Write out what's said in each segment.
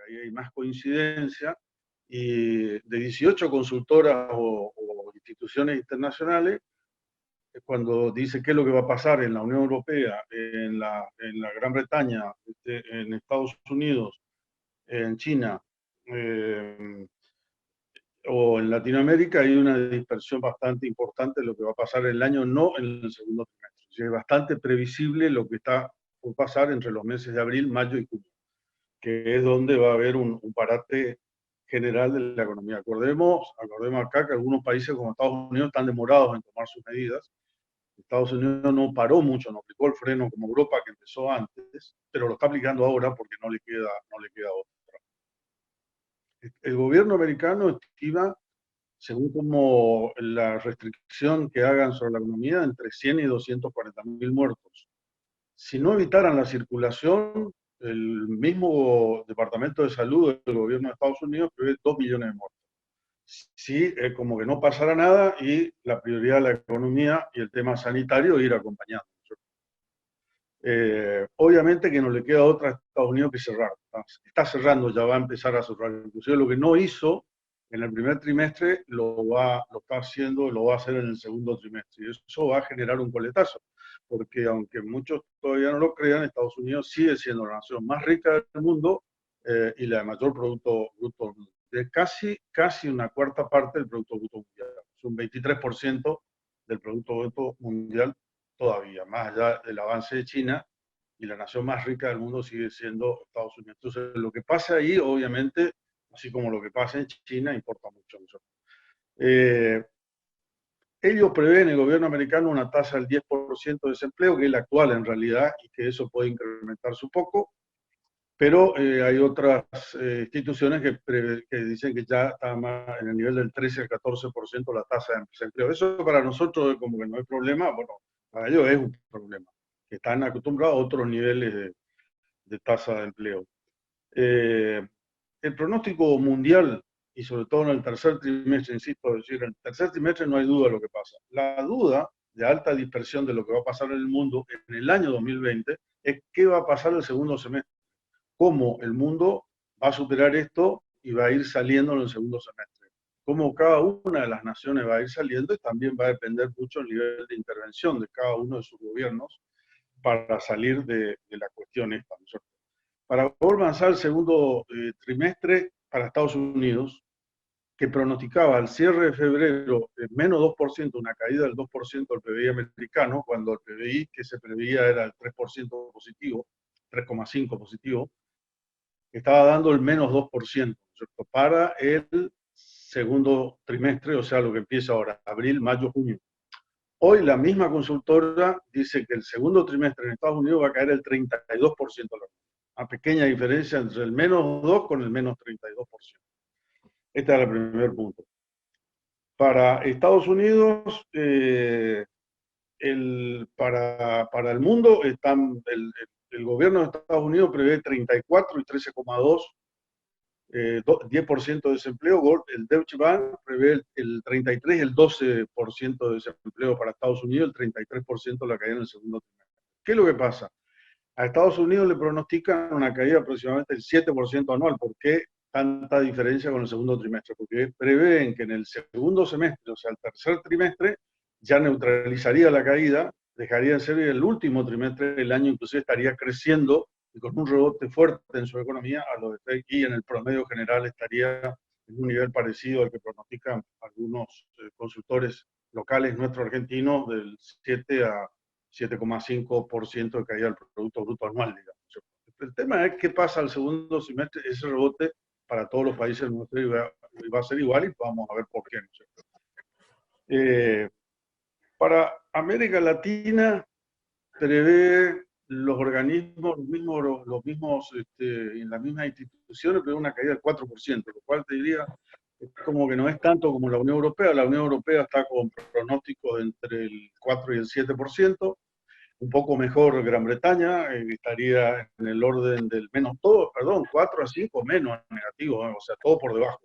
ahí hay más coincidencia, y de 18 consultoras o instituciones internacionales, cuando dice qué es lo que va a pasar en la Unión Europea, en la Gran Bretaña, en Estados Unidos, en China, o en Latinoamérica, hay una dispersión bastante importante de lo que va a pasar en el año, no en el segundo trimestre. O sea, es bastante previsible lo que está por pasar entre los meses de abril, mayo y junio, que es donde va a haber un parate general de la economía. Acordemos acá que algunos países como Estados Unidos están demorados en tomar sus medidas. Estados Unidos no paró mucho, no aplicó el freno como Europa, que empezó antes, pero lo está aplicando ahora porque no le queda otra. El gobierno americano estima, según como la restricción que hagan sobre la economía, entre 100 y 240.000 muertos. Si no evitaran la circulación, el mismo Departamento de Salud del gobierno de Estados Unidos prevé 2 millones de muertos. Sí, como que no pasara nada y la prioridad de la economía y el tema sanitario ir acompañando. Obviamente que no le queda otra a Estados Unidos que cerrar. Está cerrando, ya va a empezar a cerrar. Inclusive lo que no hizo en el primer trimestre lo está haciendo, lo va a hacer en el segundo trimestre. Y eso va a generar un coletazo, porque aunque muchos todavía no lo crean, Estados Unidos sigue siendo la nación más rica del mundo y la de mayor Producto Bruto Mundial. De casi una cuarta parte del Producto Bruto Mundial. Es un 23% del Producto Bruto Mundial todavía, más allá del avance de China, y la nación más rica del mundo sigue siendo Estados Unidos. Entonces, lo que pasa ahí, obviamente, así como lo que pasa en China, importa mucho. Ellos prevén, el gobierno americano, una tasa del 10% de desempleo, que es la actual en realidad, y que eso puede incrementarse un poco, pero hay otras instituciones que dicen que ya está más en el nivel del 13 al 14% la tasa de desempleo. Eso para nosotros como que no hay problema, bueno, para ellos es un problema, que están acostumbrados a otros niveles de tasa de empleo. El pronóstico mundial, y sobre todo en el tercer trimestre, insisto, es decir, en el tercer trimestre no hay duda de lo que pasa. La duda de alta dispersión de lo que va a pasar en el mundo en el año 2020 es qué va a pasar el segundo semestre, cómo el mundo va a superar esto y va a ir saliendo en el segundo semestre. Cómo cada una de las naciones va a ir saliendo y también va a depender mucho el nivel de intervención de cada uno de sus gobiernos para salir de la cuestión esta, ¿no es cierto? Para poder avanzar el segundo trimestre para Estados Unidos, que pronosticaba al cierre de febrero menos 2%, una caída del 2% del PBI americano, cuando el PBI que se preveía era el 3% positivo, 3,5 positivo, estaba dando el menos 2%, ¿cierto? Para el segundo trimestre, o sea, lo que empieza ahora, abril, mayo, junio. Hoy la misma consultora dice que el segundo trimestre en Estados Unidos va a caer el 32%. Una pequeña diferencia entre el menos 2 con el menos 32%. Este es el primer punto. Para Estados Unidos, para el mundo, el gobierno de Estados Unidos prevé 34 y 13,2, 10% de desempleo. El Deutsche Bank prevé el 33 y el 12% de desempleo para Estados Unidos, el 33% la caída en el segundo trimestre. ¿Qué es lo que pasa? A Estados Unidos le pronostican una caída aproximadamente del 7% anual. ¿Por qué tanta diferencia con el segundo trimestre? Porque prevén que en el segundo semestre, o sea, el tercer trimestre, ya neutralizaría la caída, dejaría de ser el último trimestre del año, inclusive estaría creciendo y con un rebote fuerte en su economía, a lo de y en el promedio general estaría en un nivel parecido al que pronostican algunos consultores locales nuestros argentinos, del 7 a 7,5% de caída del Producto Bruto Anual, digamos. El tema es qué pasa al segundo semestre, ese rebote para todos los países nuestros va a ser igual y vamos a ver por qué. Para América Latina prevé los organismos, los mismos en las mismas instituciones, prevé una caída del 4%, lo cual te diría es como que no es tanto como la Unión Europea. La Unión Europea está con pronósticos entre el 4 y el 7%. Un poco mejor Gran Bretaña, estaría en el orden del menos todo, perdón, 4 a 5 menos negativo, o sea, todo por debajo.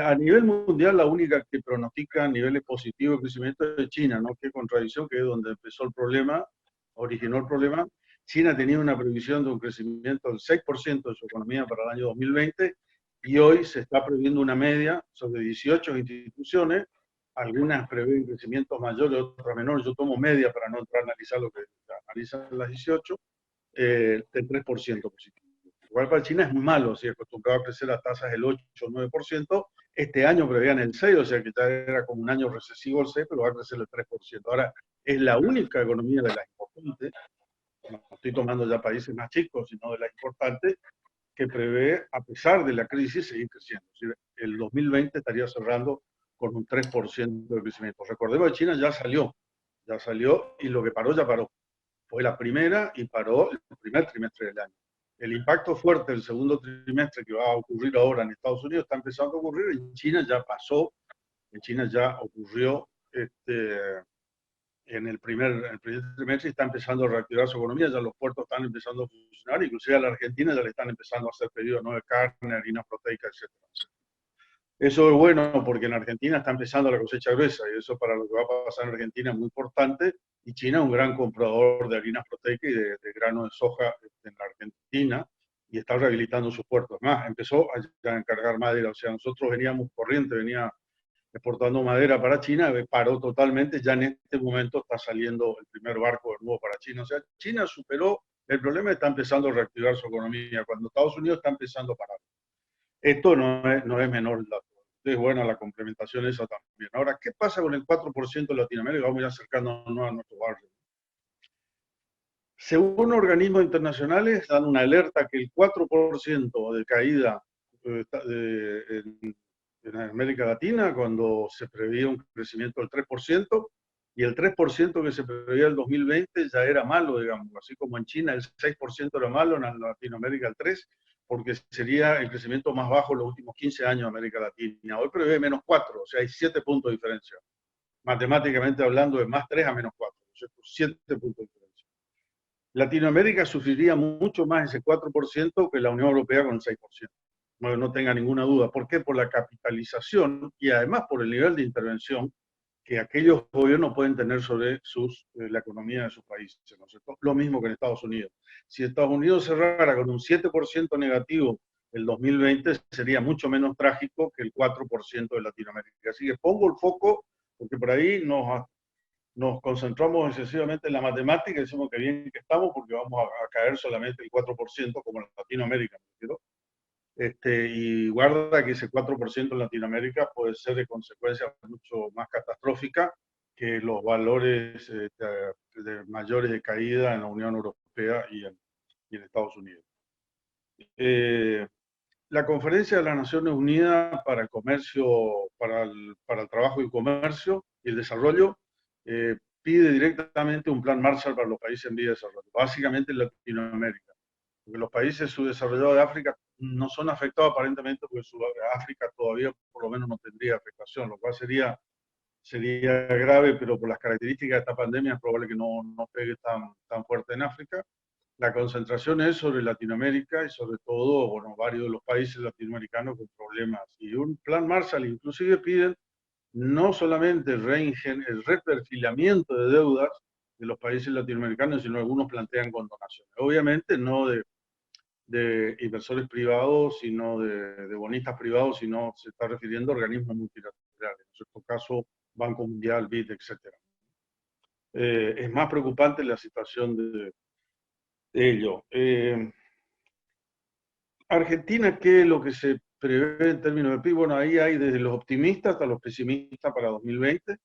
A nivel mundial, la única que pronostica niveles positivos de crecimiento es China, ¿no? Qué contradicción, que es donde empezó el problema, originó el problema, China tenía una previsión de un crecimiento del 6% de su economía para el año 2020 y hoy se está previendo una media sobre 18 instituciones. Algunas prevén crecimientos mayores, otras menores. Yo tomo media para no entrar a analizar lo que analizan las 18, del 3% positivo. Igual para China es muy malo, si es acostumbrado a crecer a tasas del 8 o 9%. Este año preveían el 6%, o sea que ya era como un año recesivo el 6%, pero va a crecer el 3%. Ahora, es la única economía de las importantes, no estoy tomando ya países más chicos, sino de las importantes, que prevé, a pesar de la crisis, seguir creciendo. Es decir, el 2020 estaría cerrando con un 3% de crecimiento. Recordemos que China ya salió y lo que paró ya paró. Fue la primera y paró el primer trimestre del año. El impacto fuerte del segundo trimestre que va a ocurrir ahora en Estados Unidos está empezando a ocurrir, en China ya pasó, en China ya ocurrió en el primer trimestre y está empezando a reactivar su economía, ya los puertos están empezando a funcionar, inclusive a la Argentina ya le están empezando a hacer pedidos, ¿no?, de carne, harinas proteicas, etc. Eso es bueno porque en Argentina está empezando la cosecha gruesa y eso para lo que va a pasar en Argentina es muy importante. Y China es un gran comprador de harinas proteicas y de grano de soja en la Argentina y está rehabilitando sus puertos. Más, empezó a encargar madera. O sea, nosotros veníamos corriente, venía exportando madera para China, paró totalmente. Ya en este momento está saliendo el primer barco de nuevo para China. O sea, China superó el problema y está empezando a reactivar su economía cuando Estados Unidos está empezando a parar. Esto no es menor el dato. Es buena la complementación esa también. Ahora, ¿qué pasa con el 4% de Latinoamérica? Vamos a ir acercándonos a nuestro barrio. Según organismos internacionales, dan una alerta que el 4% de caída en América Latina, cuando se preveía un crecimiento del 3%, y el 3% que se preveía el 2020 ya era malo, digamos, así como en China el 6% era malo, en Latinoamérica el 3%, porque sería el crecimiento más bajo en los últimos 15 años de América Latina. Hoy prevé menos 4, o sea, hay 7 puntos de diferencia. Matemáticamente hablando, de más 3 a menos 4, o sea, 7 puntos de diferencia. Latinoamérica sufriría mucho más ese 4% que la Unión Europea con el 6%. No tenga ninguna duda. ¿Por qué? Por la capitalización y además por el nivel de intervención que aquellos gobiernos pueden tener sobre la economía de sus países, ¿no es cierto? Lo mismo que en Estados Unidos. Si Estados Unidos cerrara con un 7% negativo el 2020, sería mucho menos trágico que el 4% de Latinoamérica. Así que pongo el foco, porque por ahí nos concentramos excesivamente en la matemática y decimos que bien que estamos porque vamos a caer solamente el 4% como en Latinoamérica, ¿no? Y guarda que ese 4% en Latinoamérica puede ser de consecuencias mucho más catastróficas que los valores de mayores de caída en la Unión Europea y en Estados Unidos. La Conferencia de las Naciones Unidas para el Comercio, para el Trabajo y Comercio y el Desarrollo, pide directamente un plan Marshall para los países en vía de desarrollo, básicamente en Latinoamérica, porque los países subdesarrollados de África no son afectados aparentemente porque África todavía por lo menos no tendría afectación, lo cual sería grave, pero por las características de esta pandemia es probable que no pegue tan fuerte en África. La concentración es sobre Latinoamérica y sobre todo, bueno, varios de los países latinoamericanos con problemas. Y un plan Marshall inclusive piden no solamente el reperfilamiento de deudas de los países latinoamericanos, sino algunos plantean condonaciones. Obviamente no de inversores privados, sino de bonistas privados, sino se está refiriendo a organismos multilaterales, en nuestro caso Banco Mundial, BID, etc. Es más preocupante la situación de ello. Argentina, ¿qué es lo que se prevé en términos de PIB? Bueno, ahí hay desde los optimistas hasta los pesimistas para 2020.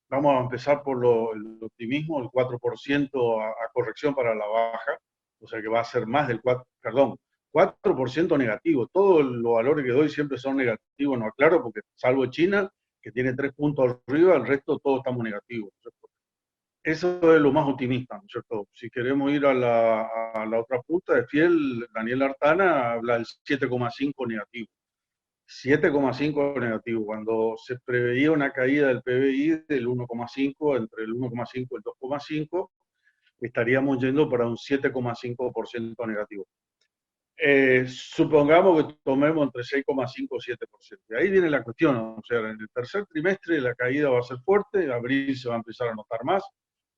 Vamos a empezar por el optimismo, el 4% a corrección para la baja, o sea que va a ser más del 4% negativo. Todos los valores que doy siempre son negativos, no aclaro, porque salvo China, que tiene 3 puntos arriba, el resto todos estamos negativos. Eso es lo más optimista, ¿no es cierto? Si queremos ir a la otra punta de fiel, Daniel Artana habla del 7,5 negativo. 7,5 negativo, cuando se preveía una caída del PBI del 1,5, entre el 1,5 y el 2,5, estaríamos yendo para un 7,5% negativo. Supongamos que tomemos entre 6,5 y 7%. Y ahí viene la cuestión, o sea, en el tercer trimestre la caída va a ser fuerte, abril se va a empezar a notar más,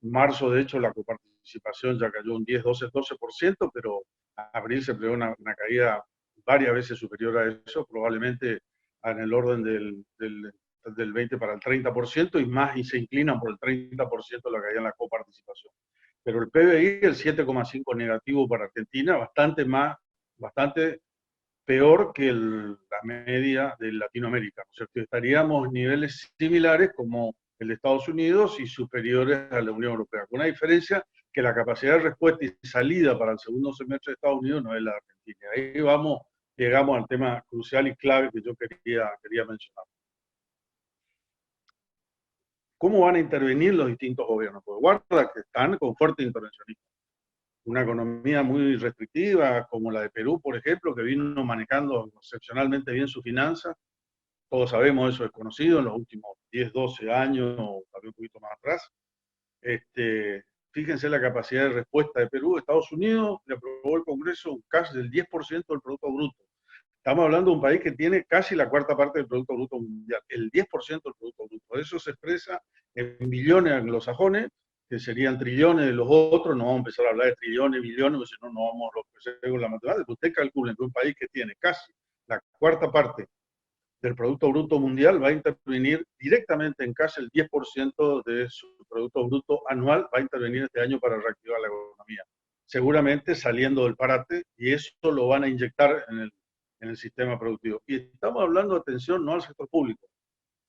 marzo de hecho la coparticipación participación ya cayó un 10, 12%, pero a abril se prevé una caída varias veces superior a eso, probablemente en el orden del 20 para el 30% y más, y se inclinan por el 30% de la caída en la coparticipación. Pero el PBI, el 7,5 negativo para Argentina, bastante peor que la media de Latinoamérica, ¿no es cierto? Estaríamos en niveles similares como el de Estados Unidos y superiores a la Unión Europea, con una diferencia que la capacidad de respuesta y salida para el segundo semestre de Estados Unidos no es la de Argentina. Ahí llegamos al tema crucial y clave que yo quería mencionar. ¿Cómo van a intervenir los distintos gobiernos? Pues guarda que están con fuerte intervencionismo. Una economía muy restrictiva, como la de Perú, por ejemplo, que vino manejando excepcionalmente bien sus finanzas. Todos sabemos, eso es conocido, en los últimos 10, 12 años, o tal vez un poquito más atrás. Fíjense la capacidad de respuesta de Perú. Estados Unidos le aprobó el Congreso un cash del 10% del Producto Bruto. Estamos hablando de un país que tiene casi la cuarta parte del Producto Bruto Mundial, el 10% del Producto Bruto. Eso se expresa en billones anglosajones, que serían trillones de los otros. No vamos a empezar a hablar de trillones, billones, porque si no, no vamos a lo con la matemática. Usted calcula que un país que tiene casi la cuarta parte del Producto Bruto Mundial va a intervenir directamente en casi el 10% de su Producto Bruto anual, va a intervenir este año para reactivar la economía. Seguramente saliendo del parate, y eso lo van a inyectar en el sistema productivo. Y estamos hablando, atención, no al sector público,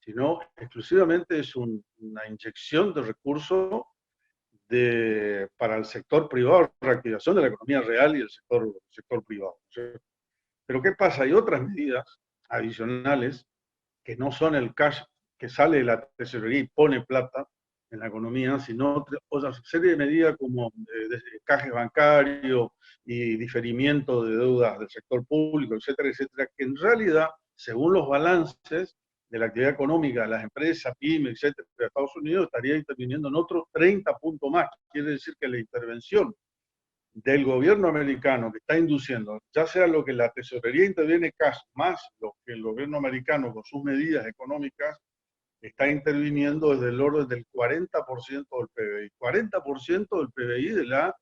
sino exclusivamente es una inyección de recursos para el sector privado, reactivación de la economía real y el sector privado. Pero ¿qué pasa? Hay otras medidas adicionales que no son el cash que sale de la tesorería y pone plata en la economía, sino otra serie de medidas como cajes bancarios y diferimiento de deudas del sector público, etcétera, etcétera, que en realidad, según los balances de la actividad económica de las empresas, pymes, etcétera, de Estados Unidos, estaría interviniendo en otros 30 puntos más. Quiere decir que la intervención del gobierno americano que está induciendo, ya sea lo que la tesorería interviene cash, más lo que el gobierno americano con sus medidas económicas está interviniendo desde el orden del 40% del PBI. 40% del PBI de la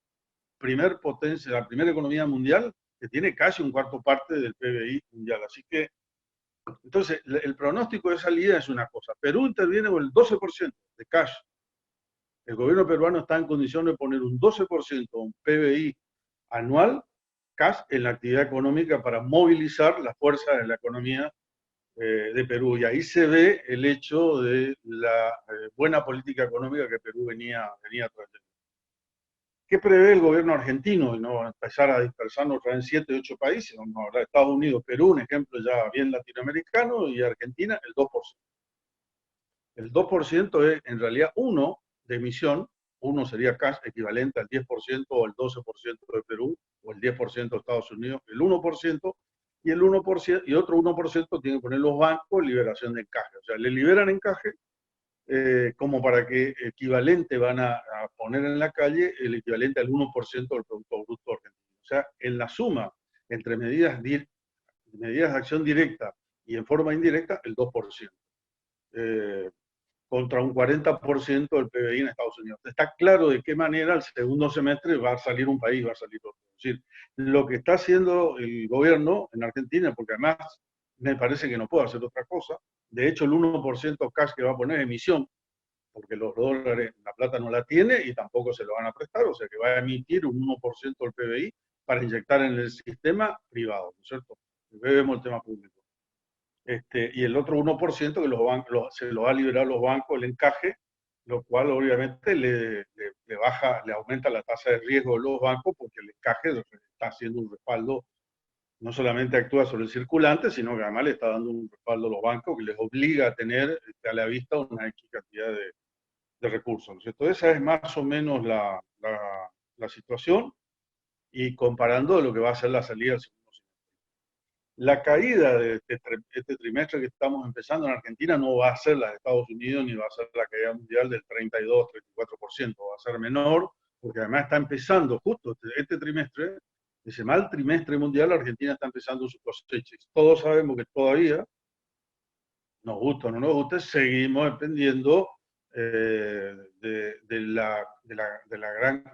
primer potencia, la primera economía mundial, que tiene casi un cuarto parte del PBI mundial. Así que, entonces, el pronóstico de salida es una cosa. Perú interviene con el 12% de cash. El gobierno peruano está en condición de poner un 12%, un PBI anual, cash, en la actividad económica para movilizar la fuerza de la economía de Perú. Y ahí se ve el hecho de la buena política económica que Perú venía trayendo. ¿Qué prevé el gobierno argentino? Y no empezar a dispersarnos en 7, 8 países, vamos a hablar de Estados Unidos, Perú, un ejemplo ya bien latinoamericano, y Argentina, el 2%. El 2% es en realidad uno de emisión, uno sería cash equivalente al 10% o el 12% de Perú, o el 10% de Estados Unidos, el 1%, y el 1%, y otro 1% tienen que poner los bancos, liberación de encaje. O sea, le liberan encaje como para que equivalente van a poner en la calle el equivalente al 1% del Producto Bruto argentino. O sea, en la suma entre medidas de acción directa y en forma indirecta, el 2%. Contra un 40% del PBI en Estados Unidos. Está claro de qué manera el segundo semestre va a salir un país, va a salir otro. Es decir, lo que está haciendo el gobierno en Argentina, porque además me parece que no puede hacer otra cosa, de hecho el 1% cash que va a poner emisión, porque los dólares, la plata no la tiene y tampoco se lo van a prestar, o sea que va a emitir un 1% del PBI para inyectar en el sistema privado, ¿no es cierto? Vemos el tema público. Y el otro 1% que se lo va a liberar a los bancos el encaje, lo cual obviamente le aumenta la tasa de riesgo de los bancos porque el encaje está haciendo un respaldo, no solamente actúa sobre el circulante, sino que además le está dando un respaldo a los bancos que les obliga a tener a la vista una X cantidad de recursos. Entonces esa es más o menos la situación y comparando lo que va a ser la salida del segundo semestre. La caída de este trimestre que estamos empezando en Argentina no va a ser la de Estados Unidos ni va a ser la caída mundial del 32-34%, va a ser menor porque además está empezando justo este trimestre, ese mal trimestre mundial, Argentina está empezando sus cosechas. Todos sabemos que todavía, nos gusta o no nos gusta, seguimos dependiendo de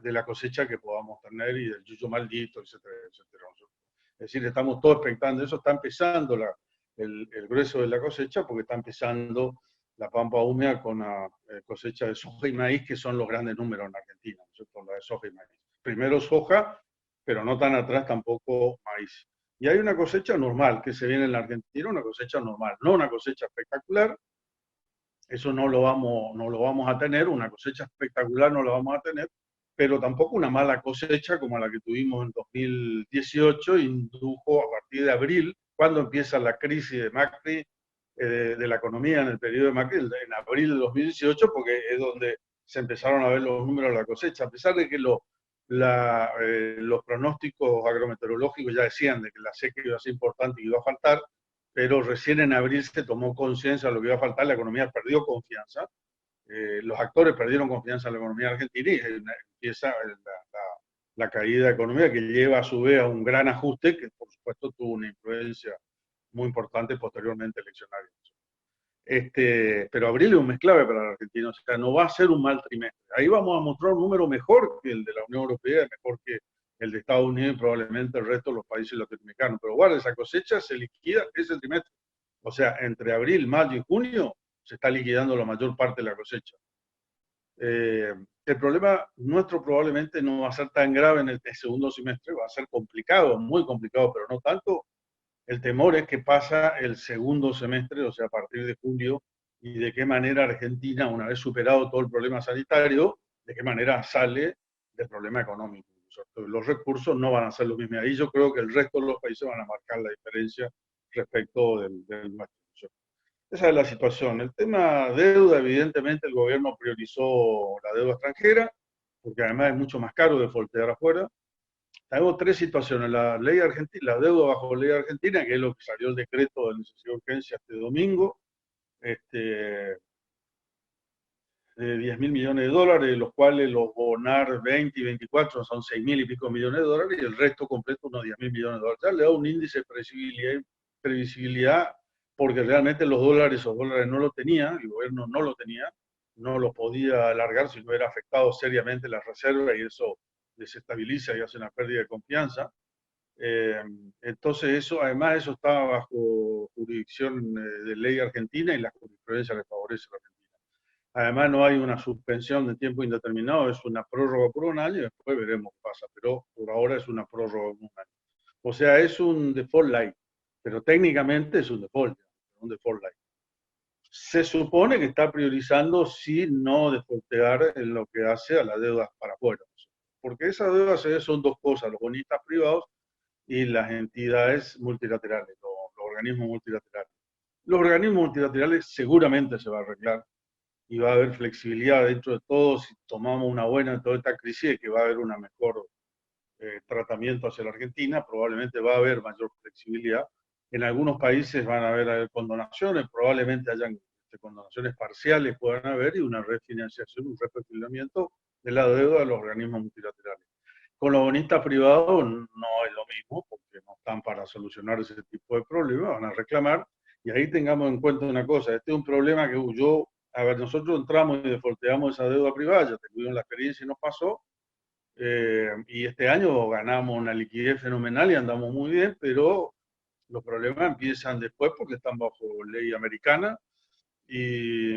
la cosecha que podamos tener y del yuyo maldito, etcétera, etcétera. Es decir, estamos todos expectando eso, está empezando el grueso de la cosecha porque está empezando la pampa húmeda con la cosecha de soja y maíz, que son los grandes números en Argentina, ¿no es cierto? La de soja y maíz. Primero soja, pero no tan atrás tampoco maíz. Y hay una cosecha normal que se viene en la Argentina, una cosecha normal, no una cosecha espectacular, eso no lo vamos a tener, una cosecha espectacular no lo vamos a tener, pero tampoco una mala cosecha como la que tuvimos en 2018, indujo a partir de abril, cuando empieza la crisis de Macri, de la economía en el periodo de Macri, en abril de 2018, porque es donde se empezaron a ver los números de la cosecha, a pesar de que los pronósticos agrometeorológicos ya decían de que la sequía iba a ser importante y iba a faltar, pero recién en abril se tomó conciencia de lo que iba a faltar, la economía perdió confianza, los actores perdieron confianza en la economía argentina y empieza la caída de economía que lleva a su vez a un gran ajuste que por supuesto tuvo una influencia muy importante posteriormente eleccionaria. Pero abril es un mes clave para la Argentina, o sea, no va a ser un mal trimestre. Ahí vamos a mostrar un número mejor que el de la Unión Europea, mejor que el de Estados Unidos y probablemente el resto de los países latinoamericanos. Pero guarda, esa cosecha se liquida ese trimestre. O sea, entre abril, mayo y junio se está liquidando la mayor parte de la cosecha. El problema nuestro probablemente no va a ser tan grave en el segundo semestre, va a ser complicado, muy complicado, pero no tanto. El temor es que pasa el segundo semestre, o sea, a partir de julio, y de qué manera Argentina, una vez superado todo el problema sanitario, de qué manera sale del problema económico. Los recursos no van a ser los mismos. Ahí yo creo que el resto de los países van a marcar la diferencia respecto del nuestro. Esa es la situación. El tema deuda, evidentemente el gobierno priorizó la deuda extranjera, porque además es mucho más caro defoltear afuera. Tenemos tres situaciones. La ley argentina, la deuda bajo ley argentina, que es lo que salió el decreto de necesidad de urgencia este domingo, de 10.000 millones de dólares, de los cuales los bonar 20 y 24 son 6.000 y pico millones de dólares, y el resto completo unos 10.000 millones de dólares. Ya le da un índice de previsibilidad porque realmente los dólares, esos dólares no lo tenía, el gobierno no lo tenía, no lo podía alargar si no era afectado seriamente la reserva y eso desestabiliza y hace una pérdida de confianza. Entonces eso, además eso está bajo jurisdicción de ley argentina y la jurisprudencia le favorece a la Argentina. Además no hay una suspensión de tiempo indeterminado, es una prórroga por un año y después veremos qué pasa, pero por ahora es una prórroga por un año. O sea, es un default light, pero técnicamente es un default light. Se supone que está priorizando si no defaultear en lo que hace a las deudas para afuera, porque esas deudas son dos cosas, los bonistas privados y las entidades multilaterales, los organismos multilaterales. Los organismos multilaterales seguramente se va a arreglar y va a haber flexibilidad dentro de todo si tomamos una buena en toda esta crisis, que va a haber un mejor tratamiento hacia la Argentina, probablemente va a haber mayor flexibilidad. En algunos países van a haber condonaciones, probablemente hayan condonaciones parciales, puedan haber, y una refinanciación, un reperfilamiento de la deuda de los organismos multilaterales. Con los bonistas privados no es lo mismo, porque no están para solucionar ese tipo de problemas, van a reclamar, y ahí tengamos en cuenta una cosa, este es un problema que nosotros entramos y defolteamos esa deuda privada, ya tuvimos la experiencia y nos pasó, y este año ganamos una liquidez fenomenal y andamos muy bien, pero los problemas empiezan después porque están bajo ley americana y,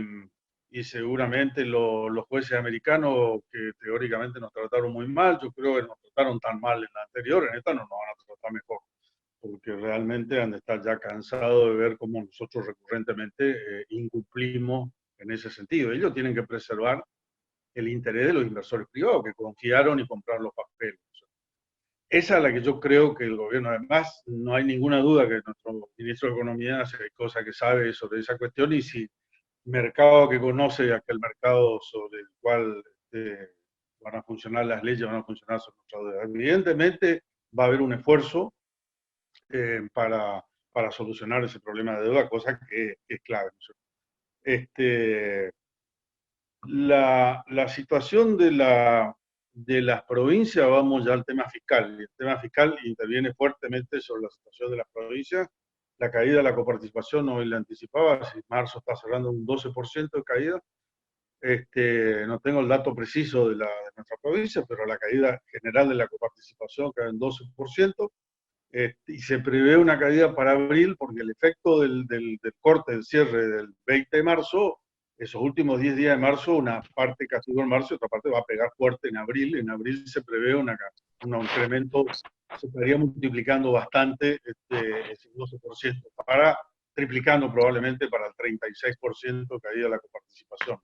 y seguramente los jueces americanos que teóricamente nos trataron muy mal, yo creo que nos trataron tan mal en la anterior, en esta no nos van a tratar mejor, porque realmente han de estar ya cansados de ver cómo nosotros recurrentemente incumplimos en ese sentido. Ellos tienen que preservar el interés de los inversores privados que confiaron y compraron los papeles. Esa es la que yo creo que el gobierno, además, no hay ninguna duda que nuestro ministro de Economía hace cosas que sabe sobre esa cuestión y si mercado que conoce aquel mercado sobre el cual van a funcionar las leyes, van a funcionar sobre nuestra deuda. Evidentemente va a haber un esfuerzo para solucionar ese problema de deuda, cosa que es clave. La situación de las provincias, vamos ya al tema fiscal. El tema fiscal interviene fuertemente sobre la situación de las provincias. La caída de la coparticipación, hoy la anticipaba, si marzo está cerrando un 12% de caída, No tengo el dato preciso de nuestra provincia, pero la caída general de la coparticipación queda en 12%, y se prevé una caída para abril porque el efecto del corte, del cierre del 20 de marzo, esos últimos 10 días de marzo, una parte castigó en marzo y otra parte va a pegar fuerte en abril. En abril se prevé un incremento, se estaría multiplicando bastante ese 12%, para triplicando probablemente para el 36% caída de la coparticipación.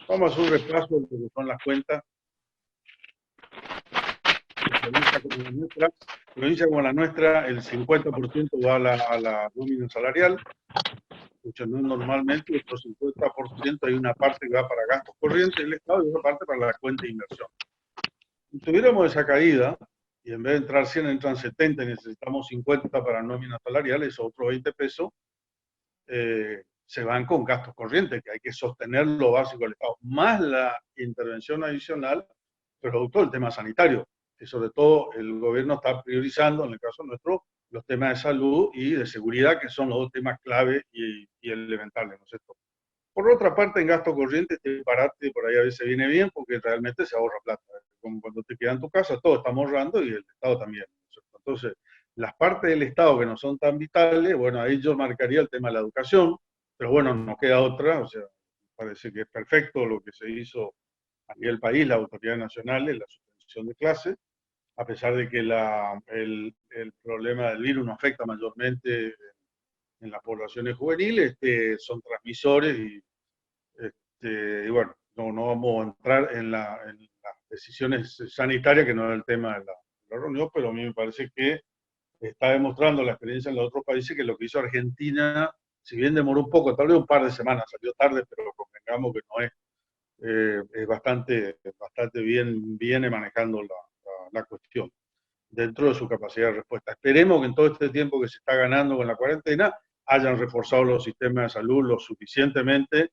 Vamos a hacer un repaso de lo que son las cuentas. Provincia como la nuestra, el 50% va a la nómina salarial, normalmente, otro 50% hay una parte que va para gastos corrientes del Estado y otra parte para la cuenta de inversión. Si tuviéramos esa caída, y en vez de entrar 100 entran 70 y necesitamos 50 para nómina salarial, esos otros 20 pesos se van con gastos corrientes, que hay que sostener lo básico del Estado, más la intervención adicional producto del tema sanitario, que sobre todo el gobierno está priorizando, en el caso nuestro, los temas de salud y de seguridad, que son los dos temas clave y elementales, ¿no es cierto? Por otra parte, en gasto corriente, este parate por ahí a veces viene bien porque realmente se ahorra plata. Como cuando te quedas en tu casa, todos estamos ahorrando y el Estado también, ¿no es cierto? Entonces, las partes del Estado que no son tan vitales, bueno, ahí yo marcaría el tema de la educación, pero bueno, no queda otra, o sea, parece que es perfecto lo que se hizo a nivel país, las autoridades nacionales, la suspensión de clases, a pesar de que el problema del virus no afecta mayormente en las poblaciones juveniles, son transmisores y bueno, no vamos a entrar en las decisiones sanitarias, que no es el tema de la reunión, pero a mí me parece que está demostrando la experiencia en los otros países que lo que hizo Argentina, si bien demoró un poco, tal vez un par de semanas, salió tarde, pero convengamos que no es bastante bien, viene manejando la cuestión dentro de su capacidad de respuesta. Esperemos que en todo este tiempo que se está ganando con la cuarentena hayan reforzado los sistemas de salud lo suficientemente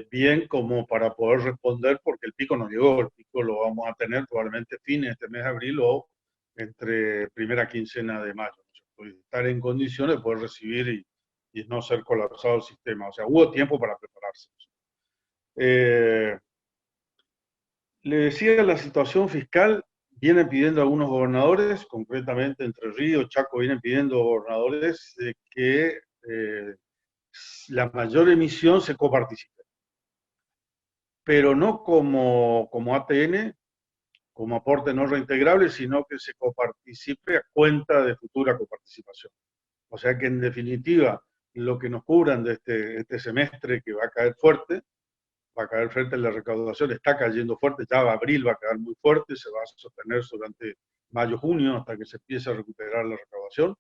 bien como para poder responder, porque el pico no llegó, el pico lo vamos a tener probablemente fines de este mes de abril o entre primera quincena de mayo. Estar en condiciones de poder recibir y no ser colapsado el sistema. O sea, hubo tiempo para prepararse. Le decía, la situación fiscal viene pidiendo a algunos gobernadores, concretamente Entre Ríos, Chaco, vienen pidiendo gobernadores que la mayor emisión se coparticipe, pero no como ATN, como aporte no reintegrable, sino que se coparticipe a cuenta de futura coparticipación. O sea que en definitiva, lo que nos cubran de este semestre, que va a caer fuerte, va a caer frente a la recaudación, está cayendo fuerte, ya abril va a caer muy fuerte, se va a sostener durante mayo, junio, hasta que se empiece a recuperar la recaudación,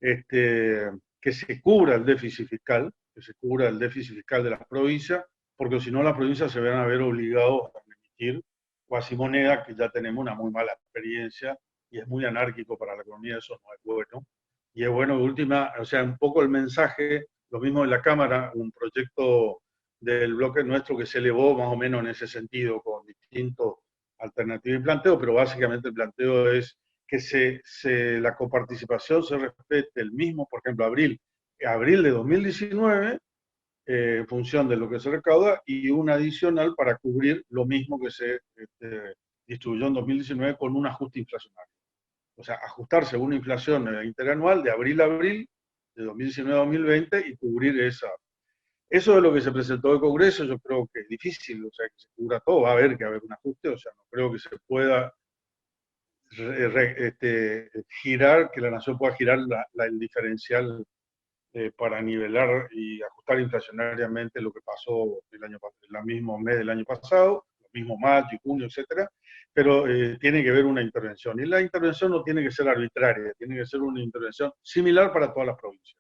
que se cubra el déficit fiscal, que se cubra el déficit fiscal de las provincias, porque si no las provincias se van a ver obligados a emitir cuasi moneda, que ya tenemos una muy mala experiencia y es muy anárquico para la economía, eso no es bueno. Y es bueno, de última, o sea, un poco el mensaje, lo mismo en la Cámara, un proyecto del bloque nuestro que se elevó más o menos en ese sentido, con distintos alternativas y planteos, pero básicamente el planteo es que la coparticipación se respete el mismo, por ejemplo, abril de 2019, en función de lo que se recauda, y un adicional para cubrir lo mismo que se distribuyó en 2019 con un ajuste inflacionario. O sea, ajustar según inflación interanual de abril a abril, de 2019 a 2020, y cubrir esa. Eso es lo que se presentó el Congreso, yo creo que es difícil, o sea, que se cubra todo, va a haber que haber un ajuste, o sea, no creo que se pueda girar, que la nación pueda girar el diferencial para nivelar y ajustar inflacionariamente lo que pasó el mismo mes del año pasado, lo mismo mayo, junio, etcétera, pero tiene que haber una intervención. Y la intervención no tiene que ser arbitraria, tiene que ser una intervención similar para todas las provincias.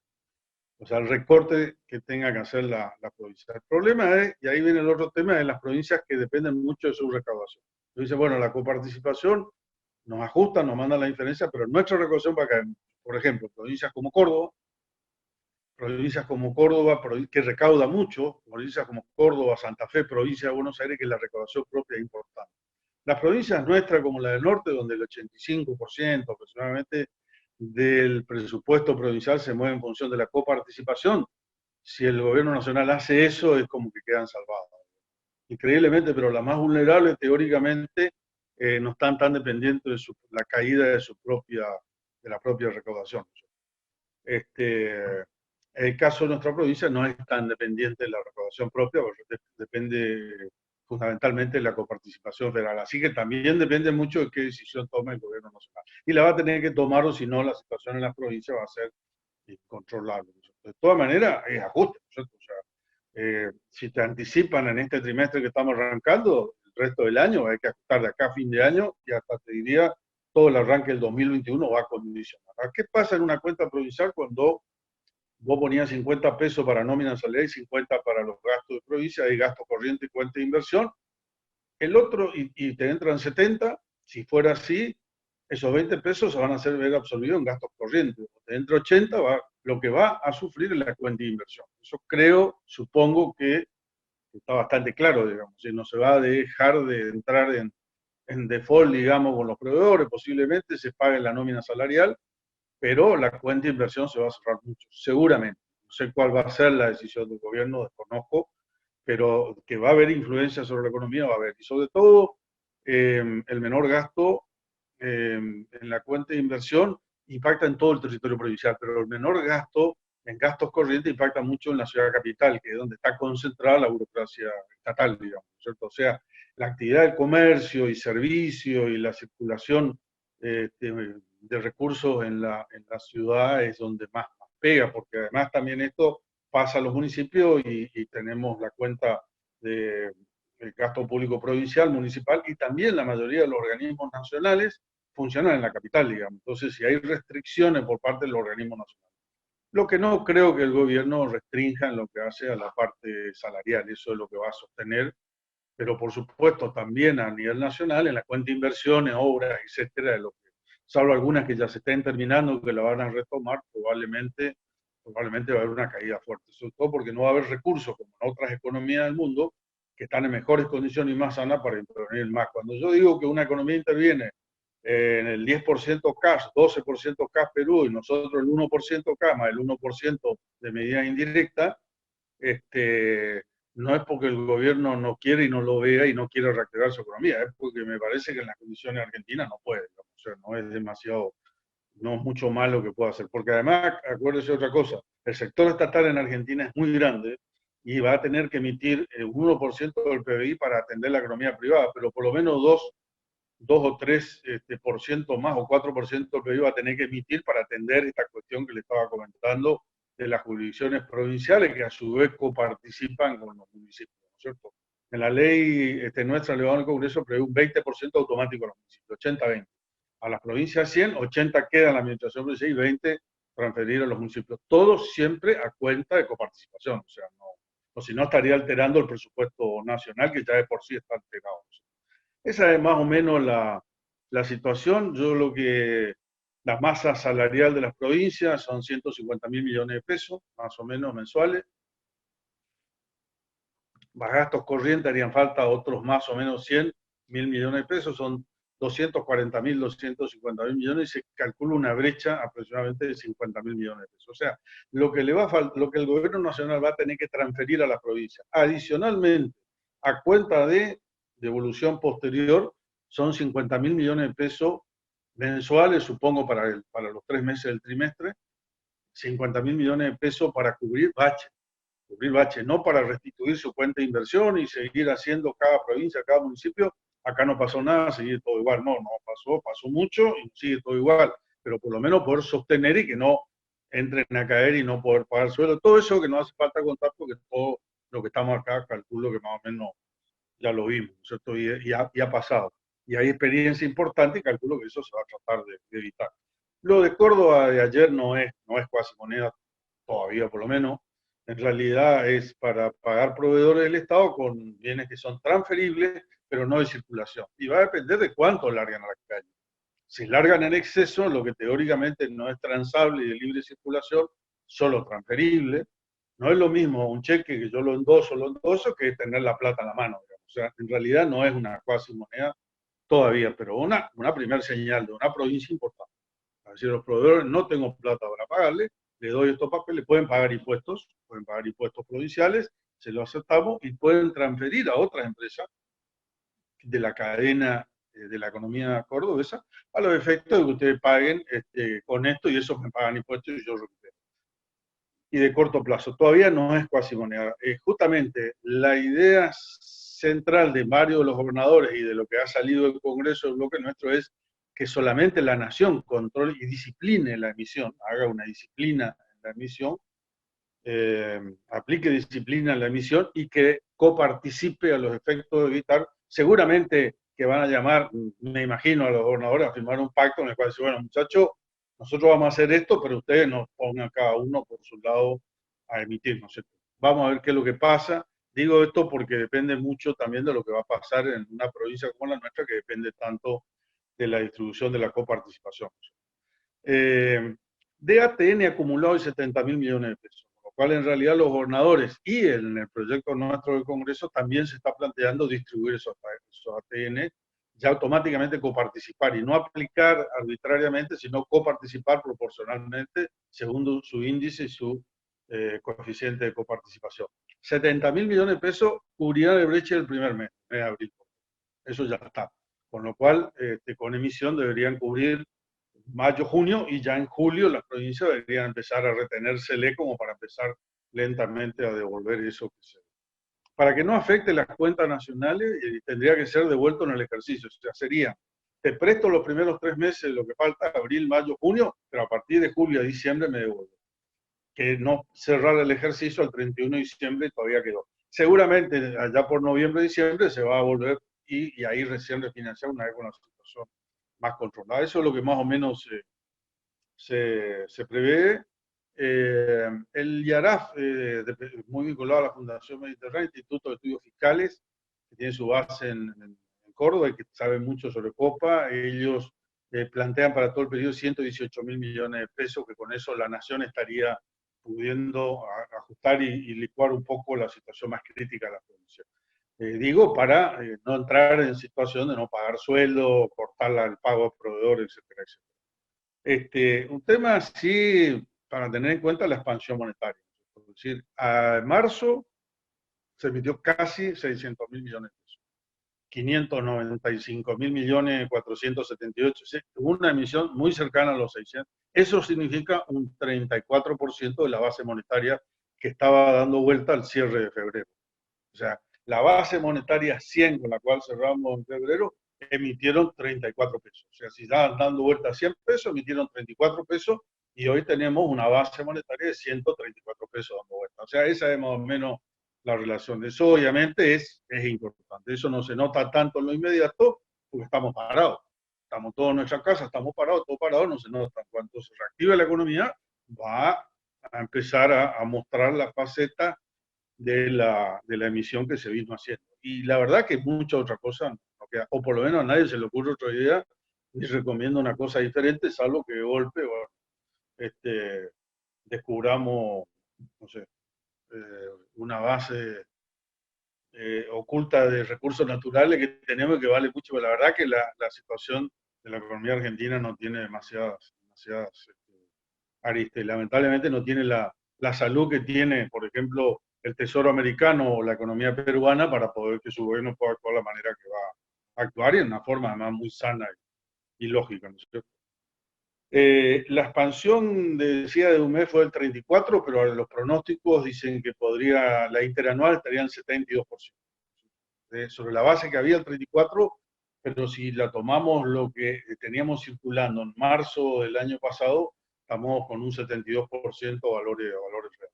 O sea, el recorte que tenga que hacer la provincia. El problema es, y ahí viene el otro tema, de las provincias que dependen mucho de su recaudación. Entonces, bueno, la coparticipación nos ajusta, nos manda la diferencia, pero nuestra recaudación va a caer. Por ejemplo, provincias como Córdoba, que recauda mucho, provincias como Córdoba, Santa Fe, provincia de Buenos Aires, que la recaudación propia es importante. Las provincias nuestras, como la del norte, donde el 85% aproximadamente del presupuesto provincial se mueve en función de la coparticipación, si el gobierno nacional hace eso, es como que quedan salvados. increíblemente, pero las más vulnerables teóricamente no están tan dependientes de la caída de la propia recaudación. El caso de nuestra provincia no es tan dependiente de la recaudación propia, porque depende fundamentalmente de la coparticipación federal. Así que también depende mucho de qué decisión tome el gobierno nacional. Y la va a tener que tomar, o si no, la situación en las provincias va a ser incontrolable. De todas maneras, es ajuste, ¿no es cierto? O sea, si te anticipan en este trimestre que estamos arrancando, el resto del año hay que ajustar de acá a fin de año y hasta te diría todo el arranque del 2021 va a condicionar. ¿Qué pasa en una cuenta provincial cuando vos ponías 50 pesos para nómina salarial y 50 para los gastos de provincia, hay gasto corriente y cuenta de inversión? El otro, y te entran 70, si fuera así, esos 20 pesos se van a hacer ver absorbidos en gastos corrientes. Te entra 80, lo que va a sufrir es la cuenta de inversión. Eso creo, supongo que está bastante claro, digamos. Si no se va a dejar de entrar en default, digamos, con los proveedores, posiblemente se pague la nómina salarial, pero la cuenta de inversión se va a cerrar mucho, seguramente. No sé cuál va a ser la decisión del gobierno, desconozco, pero que va a haber influencia sobre la economía, va a haber. Y sobre todo, el menor gasto en la cuenta de inversión impacta en todo el territorio provincial, pero el menor gasto en gastos corrientes impacta mucho en la ciudad capital, que es donde está concentrada la burocracia estatal, digamos, ¿cierto? O sea, la actividad del comercio y servicio y la circulación de recursos en la ciudad es donde más pega, porque además también esto pasa a los municipios y tenemos la cuenta de el gasto público provincial, municipal, y también la mayoría de los organismos nacionales funcionan en la capital, digamos. Entonces, si hay restricciones por parte del organismo nacional. Lo que no creo que el gobierno restrinja en lo que hace a la parte salarial, eso es lo que va a sostener, pero por supuesto también a nivel nacional, en la cuenta de inversiones, obras, etcétera, de lo que, salvo algunas que ya se estén terminando, que la van a retomar, probablemente va a haber una caída fuerte, sobre todo porque no va a haber recursos como en otras economías del mundo que están en mejores condiciones y más sanas para intervenir más. Cuando yo digo que una economía interviene en el 10% cash, 12% cash Perú y nosotros el 1% cash más el 1% de medida indirecta, no es porque el gobierno no quiere y no lo vea y no quiere reactivar su economía, es porque me parece que en las condiciones argentinas no puede, o sea, no es demasiado, no es mucho más lo que puede hacer, porque además, acuérdese otra cosa, el sector estatal en Argentina es muy grande y va a tener que emitir el 1% del PBI para atender la economía privada, pero por lo menos 2 o 3 por ciento más o 4% que iba a tener que emitir para atender esta cuestión que le estaba comentando de las jurisdicciones provinciales que a su vez coparticipan con los municipios, ¿no es cierto? En la ley nuestra elevada al Congreso prevé un 20% automático a los municipios, 80-20. A las provincias 100, 80 queda en la administración provincial y 20 transferir a los municipios. Todo siempre a cuenta de coparticipación, o sea, no, o si no estaría alterando el presupuesto nacional que ya de por sí está alterado. Esa es más o menos la situación. Yo lo que la masa salarial de las provincias son 150.000 millones de pesos, más o menos mensuales. Más gastos corrientes harían falta otros más o menos 100.000 millones de pesos, son 240.000, 250.000 millones y se calcula una brecha aproximadamente de 50.000 millones de pesos. O sea, lo que el gobierno nacional va a tener que transferir a las provincias. Adicionalmente, a cuenta de devolución posterior, son 50.000 millones de pesos mensuales, supongo, para los 3 meses del trimestre, 50.000 millones de pesos para cubrir baches, no para restituir su cuenta de inversión y seguir haciendo cada provincia, cada municipio. Acá no pasó nada, sigue todo igual. No, pasó mucho y sigue todo igual. Pero por lo menos poder sostener y que no entren a caer y no poder pagar suelo. Todo eso que no hace falta contar porque todo lo que estamos acá calculo que más o menos ya lo vimos, ¿cierto? Y ha pasado. Y hay experiencia importante y calculo que eso se va a tratar de evitar. Lo de Córdoba de ayer no es cuasi moneda todavía, por lo menos. En realidad es para pagar proveedores del Estado con bienes que son transferibles, pero no de circulación. Y va a depender de cuánto largan a la calle. Si largan en exceso, lo que teóricamente no es transable y de libre circulación, solo transferible. No es lo mismo un cheque que yo lo endoso, que tener la plata en la mano. Digamos. O sea, en realidad no es una cuasi moneda todavía, pero una primera señal de una provincia importante. Es decir, los proveedores no tengo plata para pagarle, le doy estos papeles, pueden pagar impuestos provinciales se lo aceptamos y pueden transferir a otras empresas de la cadena de la economía cordobesa a los efectos de que ustedes paguen con esto y eso me pagan impuestos y yo recupero. Y de corto plazo. Todavía no es cuasi moneda. Justamente la idea central de varios de los gobernadores y de lo que ha salido del Congreso del bloque nuestro es que solamente la nación controle y discipline la emisión, haga una disciplina en la emisión, aplique disciplina en la emisión y que coparticipe a los efectos de evitar, seguramente que van a llamar, me imagino, a los gobernadores a firmar un pacto en el cual dice, bueno, muchachos, nosotros vamos a hacer esto, pero ustedes nos pongan cada uno por su lado a emitir, ¿no es cierto? Vamos a ver qué es lo que pasa. Digo esto porque depende mucho también de lo que va a pasar en una provincia como la nuestra, que depende tanto de la distribución de la coparticipación. De ATN acumulado de 70.000 millones de pesos, con lo cual en realidad los gobernadores y en el proyecto nuestro del Congreso también se está planteando distribuir esos ATN, ya automáticamente coparticipar y no aplicar arbitrariamente, sino coparticipar proporcionalmente según su índice y su coeficiente de coparticipación. 70.000 millones de pesos cubrirán el breche del primer mes de abril. Eso ya está. Con lo cual, con emisión deberían cubrir mayo, junio, y ya en julio las provincias deberían empezar a retenérsele como para empezar lentamente a devolver eso que se... Para que no afecte las cuentas nacionales, tendría que ser devuelto en el ejercicio. O sea, sería, te presto los primeros 3 meses, lo que falta, abril, mayo, junio, pero a partir de julio a diciembre me devuelvo. Que no cerrar el ejercicio al 31 de diciembre todavía quedó. Seguramente allá por noviembre, diciembre se va a volver y ahí recién refinanciar una vez con la situación más controlada. Eso es lo que más o menos se prevé. El IARAF, muy vinculado a la Fundación Mediterránea, Instituto de Estudios Fiscales, que tiene su base en Córdoba y que sabe mucho sobre Copa, ellos plantean para todo el periodo 118.000 millones de pesos, que con eso la nación estaría pudiendo ajustar y licuar un poco la situación más crítica de la provincia. Digo, para no entrar en situación de no pagar sueldo, cortar el pago a proveedores, etcétera, etcétera. Un tema sí, para tener en cuenta la expansión monetaria. Es decir, a marzo se emitió casi 600.000 millones de pesos. 595.000 millones, 478, una emisión muy cercana a los 600. Eso significa un 34% de la base monetaria que estaba dando vuelta al cierre de febrero. O sea, la base monetaria 100 con la cual cerramos en febrero, emitieron 34 pesos. O sea, si estaban dando vuelta a 100 pesos, emitieron 34 pesos y hoy tenemos una base monetaria de 134 pesos dando vuelta. O sea, esa es más o menos la relación. Eso obviamente es importante. Eso no se nota tanto en lo inmediato porque estamos parados. Estamos todos en nuestra casa, estamos parados, todo parado, no se nota. Cuando se reactive la economía, va a empezar a mostrar la faceta de la emisión que se vino haciendo. Y la verdad que mucha otra cosa no queda, o por lo menos a nadie se le ocurre otra idea, ni recomiendo una cosa diferente, salvo que de golpe, bueno, descubramos, no sé, una base oculta de recursos naturales que tenemos y que vale mucho, pero la verdad que la situación de la economía argentina no tiene demasiadas aristas, y lamentablemente no tiene la salud que tiene, por ejemplo, el Tesoro americano o la economía peruana para poder que su gobierno pueda actuar de la manera que va a actuar y en una forma además muy sana y lógica, ¿no es cierto? La expansión, decía, de un mes fue del 34%, pero los pronósticos dicen que la interanual estaría en 72%. Sobre la base que había el 34%, pero si la tomamos lo que teníamos circulando en marzo del año pasado, estamos con un 72% valores reales.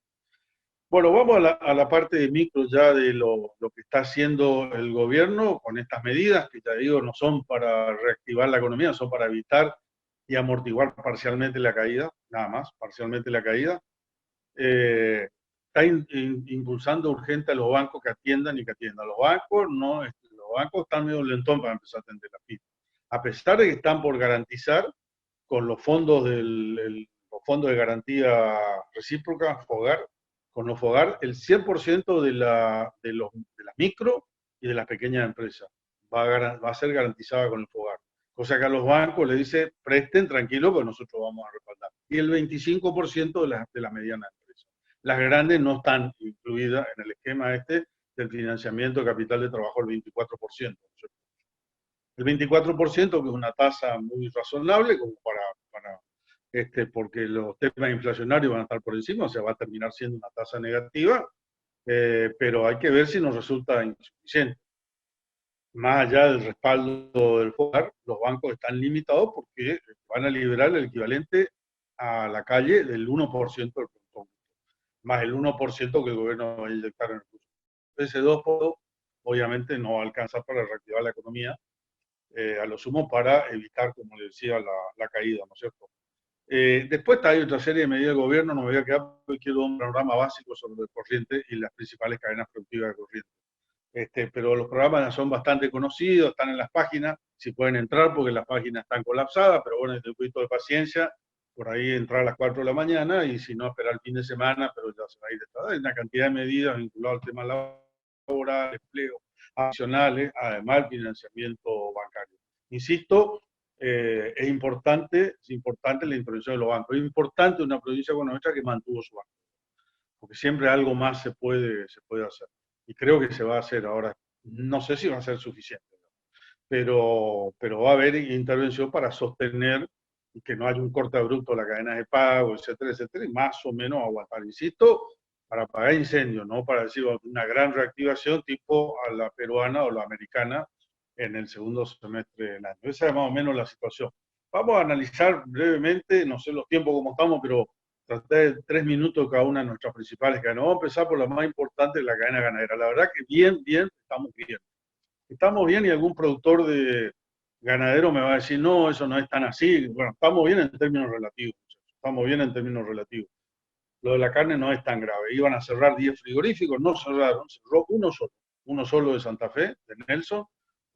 Bueno, vamos a la parte de micro ya de lo que está haciendo el gobierno con estas medidas, que ya digo, no son para reactivar la economía, son para evitar y amortiguar parcialmente la caída, nada más, parcialmente la caída. Está impulsando urgente a los bancos que atiendan y que atiendan. Los bancos están medio lentón para empezar a atender la PIB. A pesar de que están por garantizar con los fondos los fondos de garantía recíproca, FOGAR, con los FOGAR, el 100% de las micro y de las pequeñas empresas va a ser garantizada con el FOGAR. Cosa que a los bancos les dice, presten tranquilo, porque nosotros vamos a respaldar. Y el 25% de las medianas empresas. las grandes no están incluidas en el esquema este del financiamiento de capital de trabajo al 24%. El 24%, que es una tasa muy razonable, como porque los temas inflacionarios van a estar por encima, o sea, va a terminar siendo una tasa negativa, pero hay que ver si nos resulta insuficiente. Más allá del respaldo del FOGAR, los bancos están limitados porque van a liberar el equivalente a la calle del 1% del producto, más el 1% que el gobierno va a inyectar en el recurso. Ese 2% obviamente no va a alcanzar para reactivar la economía, a lo sumo para evitar, como le decía, la caída, ¿no es cierto? Después hay otra serie de medidas del gobierno, no me voy a quedar porque quiero un panorama básico sobre el corriente y las principales cadenas productivas de corriente. Pero los programas son bastante conocidos, están en las páginas, si pueden entrar porque las páginas están colapsadas, pero bueno, un poquito de paciencia, por ahí entrar a las 4 de la mañana y si no, esperar el fin de semana, pero ya se va a ir. Hay una cantidad de medidas vinculadas al tema laboral, empleo, adicionales, además del financiamiento bancario. Insisto, es importante la intervención de los bancos. Es importante una provincia como nuestra que mantuvo su banco, porque siempre algo más se puede hacer. Y creo que se va a hacer ahora. No sé si va a ser suficiente, pero va a haber intervención para sostener que no haya un corte abrupto de la cadena de pago, etcétera, etcétera, y más o menos aguantar. Insisto, para apagar incendios, no para decir una gran reactivación tipo a la peruana o la americana en el segundo semestre del año. Esa es más o menos la situación. Vamos a analizar brevemente, no sé los tiempos como estamos, pero traté de 3 minutos cada una de nuestras principales cadenas. Vamos a empezar por la más importante, la cadena ganadera. La verdad que bien, estamos bien. Estamos bien y algún productor de ganadero me va a decir, no, eso no es tan así. Bueno, estamos bien en términos relativos. Estamos bien en términos relativos. Lo de la carne no es tan grave. Iban a cerrar 10 frigoríficos, no cerraron, cerró uno solo de Santa Fe, de Nelson,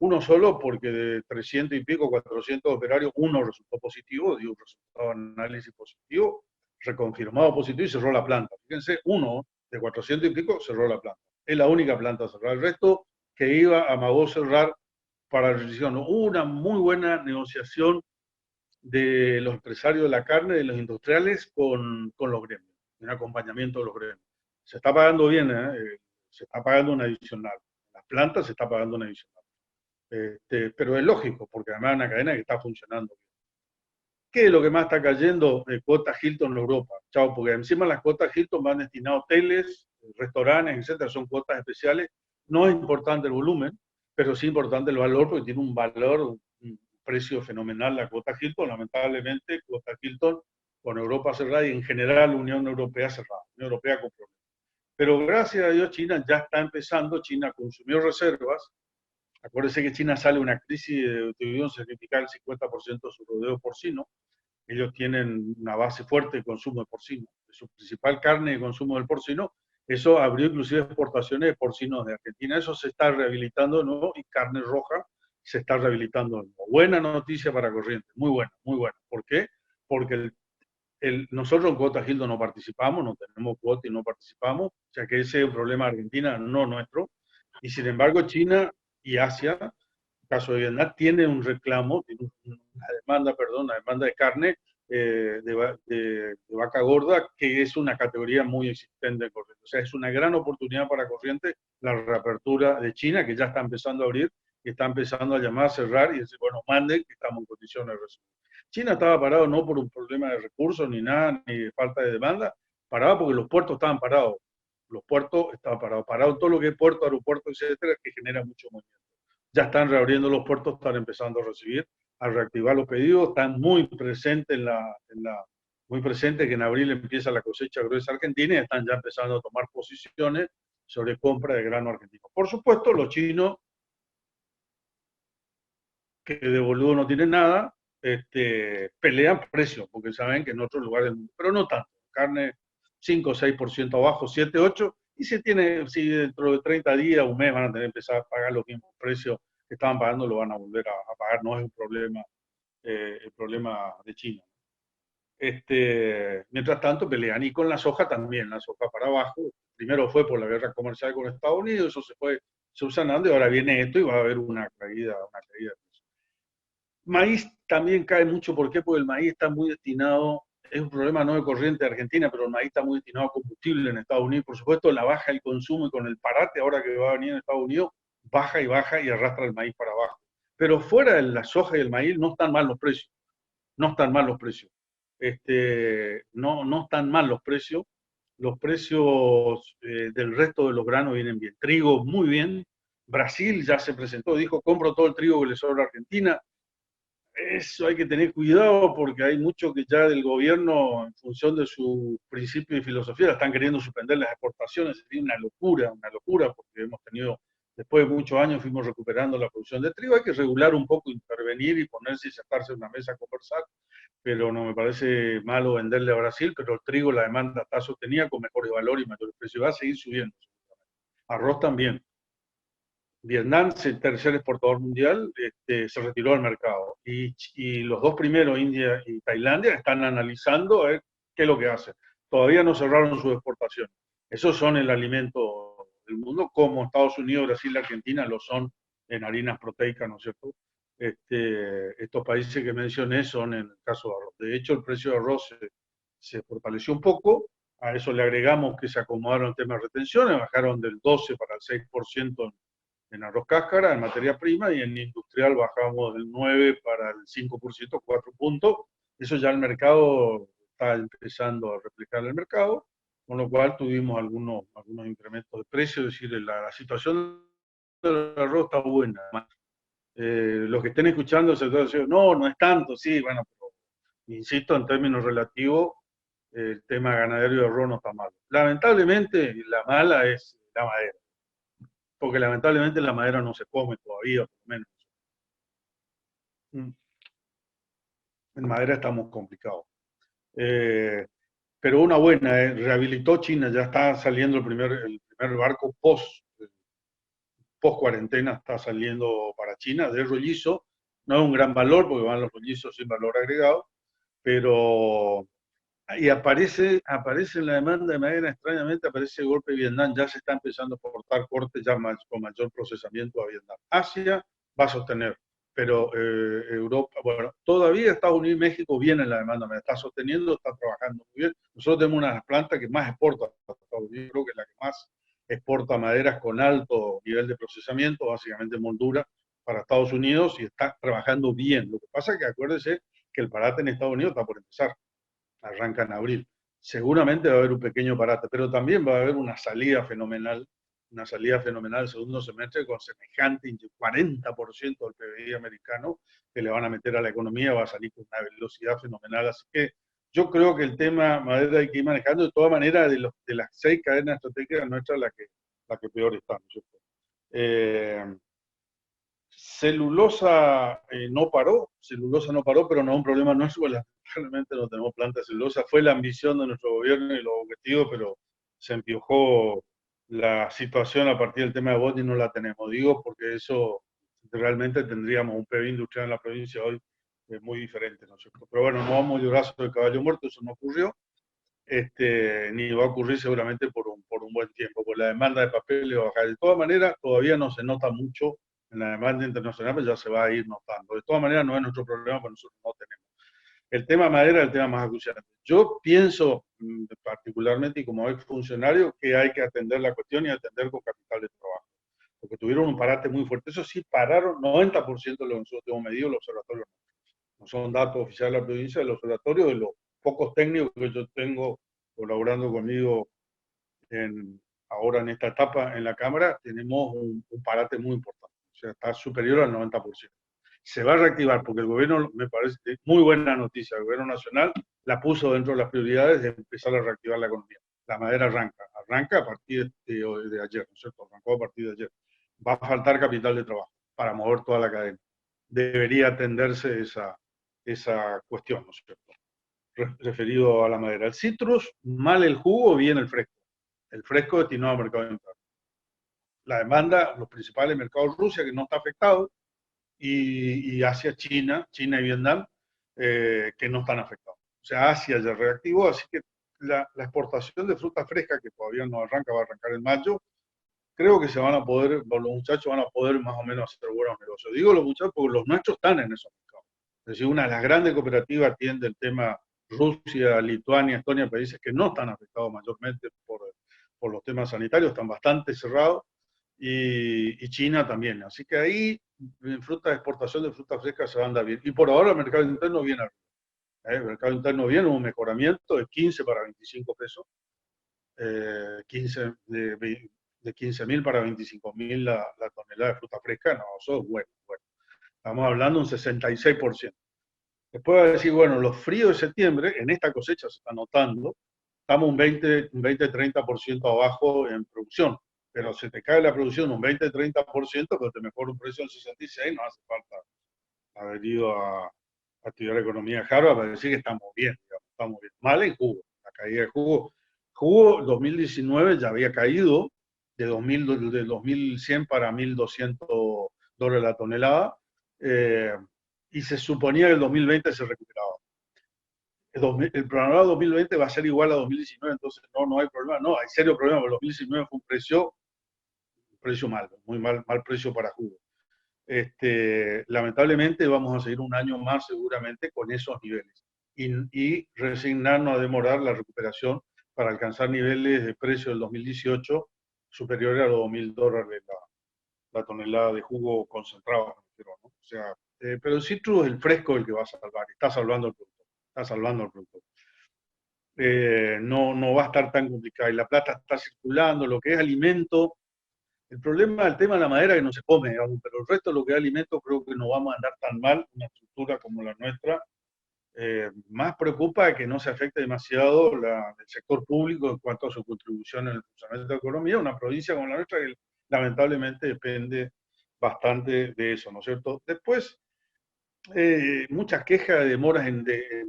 uno solo porque de 300 y pico, 400 operarios, uno resultó positivo, dio un resultado de análisis positivo, reconfirmado positivo y cerró la planta. Fíjense, uno de 400 y pico cerró la planta. Es la única planta cerrada. El resto que iba amagó cerrar para la decisión. Hubo una muy buena negociación de los empresarios de la carne, de los industriales, con los gremios, un acompañamiento de los gremios. Se está pagando bien, se está pagando una adicional. Las plantas se está pagando una adicional. Pero es lógico, porque además es una cadena que está funcionando bien. ¿Qué es lo que más está cayendo? Cuotas Hilton en Europa. Chao, porque encima las cuotas Hilton van destinadas a hoteles, restaurantes, etcétera, son cuotas especiales. No es importante el volumen, pero sí importante el valor, porque tiene un valor, un precio fenomenal la cuota Hilton. Lamentablemente, cuota Hilton con Europa cerrada y en general la Unión Europea cerrada. La Unión Europea con problemas. Pero gracias a Dios China ya está empezando, China consumió reservas. Acuérdense que China sale una crisis de tuvieron sacrificar el 50% de su rodeo porcino. Ellos tienen una base fuerte de consumo de porcino. Su principal carne de consumo del porcino, eso abrió inclusive exportaciones de porcinos de Argentina. Eso se está rehabilitando de nuevo y carne roja se está rehabilitando de nuevo. Buena noticia para Corrientes, muy buena, muy buena. ¿Por qué? Porque nosotros en Cuota Gildo no participamos, no tenemos cuota y no participamos, o sea que ese es un problema de Argentina, no nuestro. Y sin embargo China y Asia, en el caso de Vietnam, tiene un reclamo, tiene una demanda de carne de vaca gorda, que es una categoría muy existente en Corrientes. O sea, es una gran oportunidad para Corrientes la reapertura de China, que ya está empezando a abrir, que está empezando a llamar, a cerrar y decir, bueno, manden, que estamos en condiciones de resolver. China estaba parado no por un problema de recursos ni nada, ni de falta de demanda, parado porque los puertos estaban parados. Los puertos estaban parados. Parado todo lo que es puerto, aeropuerto, etcétera, que genera mucho movimiento. Ya están reabriendo los puertos, están empezando a recibir, a reactivar los pedidos, están muy presentes muy presente que en abril empieza la cosecha gruesa argentina y están ya empezando a tomar posiciones sobre compra de grano argentino. Por supuesto, los chinos, que de boludo no tienen nada, pelean precios, porque saben que en otros lugares del mundo, pero no tanto. Carne 5 o 6% abajo, 7, 8, y si dentro de 30 días, un mes van a tener que empezar a pagar los mismos precios que estaban pagando, lo van a volver a pagar, no es un problema, el problema de China. Mientras tanto pelean, y con la soja también, la soja para abajo, primero fue por la guerra comercial con Estados Unidos, eso se fue subsanando y ahora viene esto y va a haber una caída. Maíz también cae mucho, ¿por qué? Porque el maíz está muy destinado es un problema no de corriente de Argentina, pero el maíz está muy destinado a combustible en Estados Unidos. Por supuesto, la baja el consumo y con el parate ahora que va a venir en Estados Unidos, baja y arrastra el maíz para abajo. Pero fuera de la soja y el maíz no están mal los precios. No están mal los precios. No están mal los precios. Los precios del resto de los granos vienen bien. Trigo, muy bien. Brasil ya se presentó, dijo, compro todo el trigo que le sobra a Argentina. Eso hay que tener cuidado porque hay mucho que ya del gobierno, en función de su principio y filosofía, están queriendo suspender las exportaciones. Sería una locura, porque hemos tenido, después de muchos años, fuimos recuperando la producción de trigo. Hay que regular un poco, intervenir y ponerse y sentarse en una mesa a conversar, pero no me parece malo venderle a Brasil, pero el trigo, la demanda está sostenida con mejores valores y mayores precios. Va a seguir subiendo. Arroz también. Vietnam, el tercer exportador mundial, se retiró del mercado. Y los dos primeros, India y Tailandia, están analizando a ver qué es lo que hacen. Todavía no cerraron sus exportaciones. Esos son el alimento del mundo, como Estados Unidos, Brasil y Argentina lo son en harinas proteicas, ¿no es cierto? Estos países que mencioné son en el caso de arroz. De hecho, el precio de arroz se fortaleció un poco. A eso le agregamos que se acomodaron el tema de retenciones, bajaron del 12 para el 6% en arroz cáscara, en materia prima, y en industrial bajamos del 9 para el 5%, 4 puntos. Eso ya el mercado está empezando a reflejar el mercado, con lo cual tuvimos algunos incrementos de precios, es decir, la situación del arroz está buena. Los que estén escuchando se están diciendo, no es tanto, sí, bueno, pero insisto, en términos relativos, el tema ganadero y arroz no está mal. Lamentablemente, la mala es la madera, porque lamentablemente la madera no se come todavía, por lo menos. En madera estamos complicados. Pero una buena, rehabilitó China, ya está saliendo el primer barco post cuarentena, está saliendo para China de rollizo. No es un gran valor, porque van los rollizos sin valor agregado, pero y aparece en la demanda de madera, extrañamente aparece el golpe de Vietnam, ya se está empezando a exportar cortes ya con mayor procesamiento a Vietnam. Asia va a sostener, pero Europa, bueno, todavía Estados Unidos y México vienen la demanda, me está sosteniendo, está trabajando muy bien. Nosotros tenemos una de las plantas que más exporta a Estados Unidos, creo que es la que más exporta maderas con alto nivel de procesamiento, básicamente moldura, para Estados Unidos, y está trabajando bien. Lo que pasa es que acuérdese que el parate en Estados Unidos está por empezar, arranca en abril. Seguramente va a haber un pequeño parate, pero también va a haber una salida fenomenal el segundo semestre con semejante 40% del PBI americano que le van a meter a la economía, va a salir con una velocidad fenomenal. Así que yo creo que el tema madera hay que ir manejando. De todas maneras, de las 6 cadenas estratégicas nuestras, la que peor está, ¿no es cierto? Celulosa no paró, pero no es un problema nuestro, lamentablemente no tenemos planta de celulosa. Fue la ambición de nuestro gobierno y los objetivos, pero se empiojó la situación a partir del tema de Botni, no la tenemos. Digo porque eso realmente tendríamos un PIB industrial en la provincia hoy muy diferente, ¿no es cierto? Pero bueno, no vamos a llorar sobre el caballo muerto, eso no ocurrió. Ni va a ocurrir seguramente por un buen tiempo, porque la demanda de papel va a bajar. De todas maneras, todavía no se nota mucho en la demanda internacional, pero ya se va a ir notando. De todas maneras, no es nuestro problema, porque nosotros no tenemos. El tema madera es el tema más acuciante. Yo pienso particularmente, y como ex funcionario, que hay que atender la cuestión y atender con capital de trabajo, porque tuvieron un parate muy fuerte. Eso sí, pararon 90% de lo que nosotros hemos medido, los observatorios. No son datos oficiales de la provincia, del observatorio, de los pocos técnicos que yo tengo colaborando conmigo ahora en esta etapa en la Cámara, tenemos un parate muy importante, o sea, está superior al 90%. Se va a reactivar porque el gobierno, me parece muy buena noticia, el gobierno nacional la puso dentro de las prioridades de empezar a reactivar la economía. La madera arranca a partir de ayer, ¿no es cierto? Arrancó a partir de ayer. Va a faltar capital de trabajo para mover toda la cadena. Debería atenderse esa cuestión, ¿no es cierto? Referido a la madera. El citrus, mal el jugo, bien el fresco. El fresco destinado al mercado interno. La demanda, los principales mercados, Rusia, que no está afectado, y Asia, China y Vietnam, que no están afectados. O sea, Asia ya reactivó, así que la exportación de fruta fresca, que todavía no arranca, va a arrancar en mayo, creo que se van a poder, los muchachos van a poder más o menos hacer buenos negocios. Digo los muchachos porque los nuestros están en esos mercados. Es decir, una de las grandes cooperativas atiende el tema Rusia, Lituania, Estonia, países que no están afectados mayormente por los temas sanitarios, están bastante cerrados, y China también. Así que ahí, en fruta, exportación de fruta fresca se va a andar bien. Y por ahora el mercado interno viene arriba. El mercado interno viene un mejoramiento de 15 para 25 pesos, 15, de 15.000 para 25.000 la tonelada de fruta fresca. No, eso es bueno, bueno. Estamos hablando de un 66%. Después va a decir, bueno, los fríos de septiembre, en esta cosecha se está notando, estamos un 20-30% abajo en producción, pero se te cae la producción un 20-30%, pero te mejora un precio del 66%, no hace falta haber ido a estudiar economía de Harvard para decir que estamos bien, digamos, estamos bien. Mal en jugo, la caída de jugo. Jugo 2019 ya había caído de 2.100 para $1.200 la tonelada, eh, y se suponía que el 2020 se recuperaba. El programa 2020 va a ser igual a 2019, entonces no hay problema. No, hay serio problema, porque 2019 fue un precio malo, muy mal precio para jugo. Lamentablemente vamos a seguir un año más seguramente con esos niveles y resignarnos a demorar la recuperación para alcanzar niveles de precio del 2018 superiores a los $2.000 la tonelada de jugo concentrado, ¿no? O sea, pero el citrus es el fresco el que va a salvar, está salvando el producto, está salvando el producto. No va a estar tan complicado. Y la plata está circulando, lo que es alimento. El problema del tema de la madera es que no se come, digamos, pero el resto de lo que es alimento creo que no vamos a andar tan mal, una estructura como la nuestra. Más preocupa que no se afecte demasiado el sector público en cuanto a su contribución en el funcionamiento de la economía. Una provincia como la nuestra que lamentablemente depende bastante de eso, ¿no es cierto? Después, muchas quejas de demoras en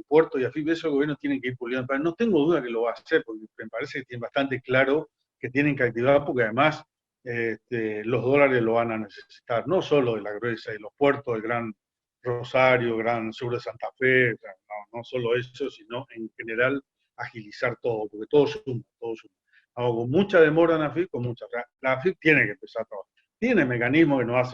puerto y AFIP, eso el gobierno tiene que ir puliendo. No tengo duda que lo va a hacer, porque me parece que tiene bastante claro que tienen que activar, porque además los dólares lo van a necesitar, no solo de la gruesa, de los puertos, del Gran Rosario, Gran Sur de Santa Fe, no solo eso, sino en general agilizar todo, porque todo suma, todo suma. Con mucha demora en AFIP, con mucha. La AFIP tiene que empezar a trabajar. Tiene mecanismos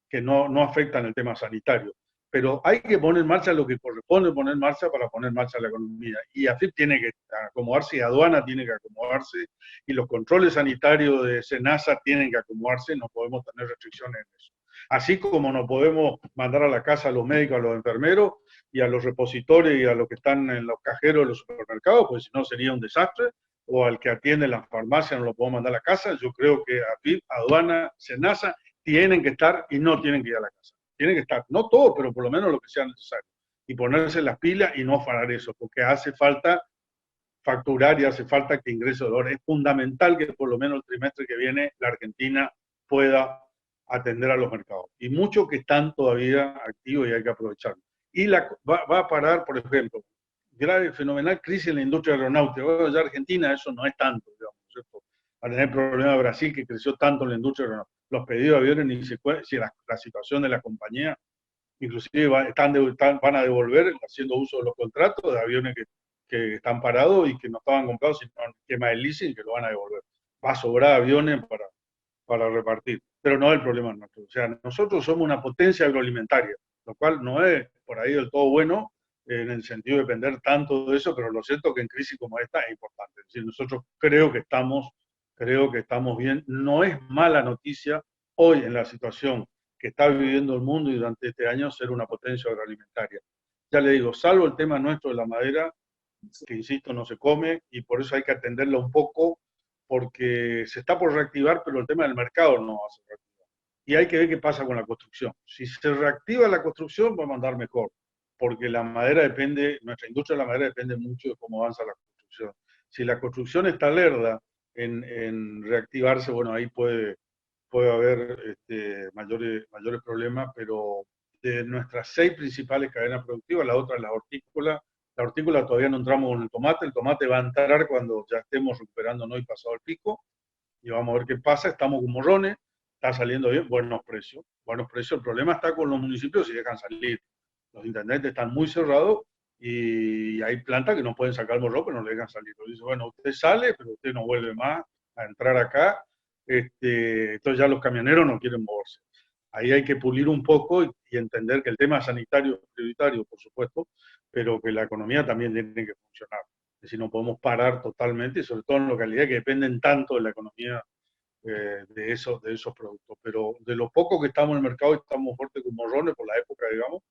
que no afectan el tema sanitario, pero hay que poner en marcha lo que corresponde poner en marcha para poner en marcha la economía. Y AFIP tiene que acomodarse, y aduana tiene que acomodarse, y los controles sanitarios de SENASA tienen que acomodarse, no podemos tener restricciones en eso. Así como no podemos mandar a la casa a los médicos, a los enfermeros, y a los repositorios y a los que están en los cajeros de los supermercados, pues si no sería un desastre, o al que atiende las farmacias no lo podemos mandar a la casa. Yo creo que AFIP, aduana, SENASA tienen que estar y no tienen que ir a la casa. Tienen que estar, no todo, pero por lo menos lo que sea necesario. Y ponerse las pilas y no parar eso, porque hace falta facturar y hace falta que ingrese dólares. Es fundamental que por lo menos el trimestre que viene la Argentina pueda atender a los mercados. Y muchos que están todavía activos y hay que aprovecharlo. Y va a parar, por ejemplo, grave, fenomenal crisis en la industria aeronáutica. Bueno, ya Argentina eso no es tanto, digamos, ¿cierto? A tener el problema de Brasil, que creció tanto en la industria aeronáutica. Los pedidos de aviones, ni si la situación de la compañía, inclusive van a devolver, haciendo uso de los contratos de aviones que están parados y que no estaban comprados, sino en esquema de leasing, que lo van a devolver. Va a sobrar aviones para repartir, pero no es el problema nuestro. O sea, nosotros somos una potencia agroalimentaria, lo cual no es por ahí del todo bueno, en el sentido de depender tanto de eso, pero lo cierto es que en crisis como esta es importante. Es decir, nosotros creo que estamos bien. No es mala noticia hoy en la situación que está viviendo el mundo y durante este año ser una potencia agroalimentaria. Ya le digo, salvo el tema nuestro de la madera, que insisto, no se come y por eso hay que atenderla un poco, porque se está por reactivar, pero el tema del mercado no va a ser reactivar. Y hay que ver qué pasa con la construcción. Si se reactiva la construcción, vamos a andar mejor, porque la madera depende, nuestra industria de la madera depende mucho de cómo avanza la construcción. Si la construcción está lerda en reactivarse, bueno, ahí puede haber mayores problemas, pero de nuestras 6 principales cadenas productivas, la otra es la hortícola. La hortícola todavía no entramos con el tomate va a entrar cuando ya estemos recuperando, ¿no? Y pasado el pico, y vamos a ver qué pasa. Estamos con morrones, está saliendo bien, buenos precios. El problema está con los municipios si dejan salir. Los intendentes están muy cerrados y hay plantas que no pueden sacar morrón, pero no le dejan salir. Entonces, bueno, usted sale, pero usted no vuelve más a entrar acá. Entonces ya los camioneros no quieren moverse. ahí hay que pulir un poco y entender que el tema sanitario es prioritario, por supuesto, pero que la economía también tiene que funcionar. Es decir, no podemos parar totalmente, y sobre todo en localidades que dependen tanto de la economía de esos productos. Pero de lo poco que estamos en el mercado, estamos fuertes como morrones por la época, digamos,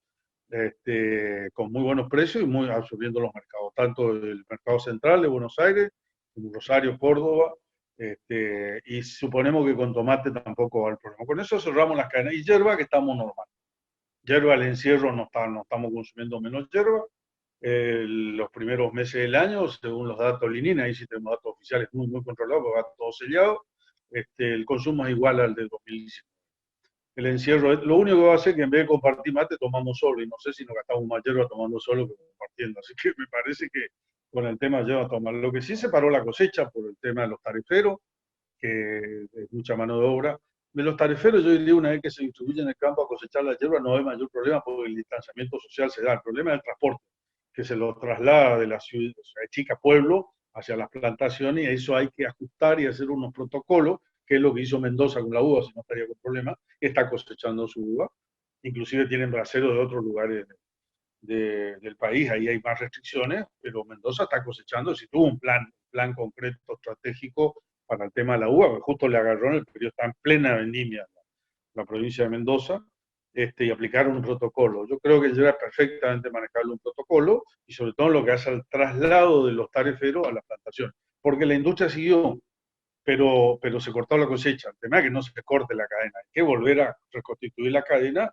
con muy buenos precios y muy absorbiendo los mercados, tanto el mercado central de Buenos Aires, como Rosario, Córdoba, y suponemos que con tomate tampoco va a haber problema. Con eso cerramos las cadenas. Y hierba, que estamos normal. Hierba, el encierro no estamos consumiendo menos hierba. Los primeros meses del año, según los datos Linina, ahí sí tenemos datos oficiales muy controlados, porque va todo sellado, el consumo es igual al del 2019. El encierro, lo único que va a hacer es que en vez de compartir mate, tomamos solo, y no sé si nos gastamos más hierba tomando solo que compartiendo. Así que me parece que con el tema lleva a tomar. Lo que sí se paró la cosecha por el tema de los tariferos, que es mucha mano de obra. De los tariferos, yo diría, una vez que se distribuye en el campo a cosechar la hierba, no hay mayor problema porque el distanciamiento social se da. El problema es el transporte, que se lo traslada de la ciudad, o sea, de chica pueblo, hacia las plantaciones, y eso hay que ajustar y hacer unos protocolos, que es lo que hizo Mendoza con la uva, si no estaría con problema, que está cosechando su uva. Inclusive tienen braceros de otros lugares del país, ahí hay más restricciones, pero Mendoza está cosechando, si tuvo un plan concreto, estratégico para el tema de la uva, que justo le agarró en el periodo, está en plena vendimia la provincia de Mendoza, y aplicaron un protocolo. Yo creo que ya era perfectamente manejable un protocolo, y sobre todo en lo que hace al traslado de los tariferos a las plantaciones, porque la industria siguió, pero se cortó la cosecha. El tema es que no se corte la cadena, hay que volver a reconstituir la cadena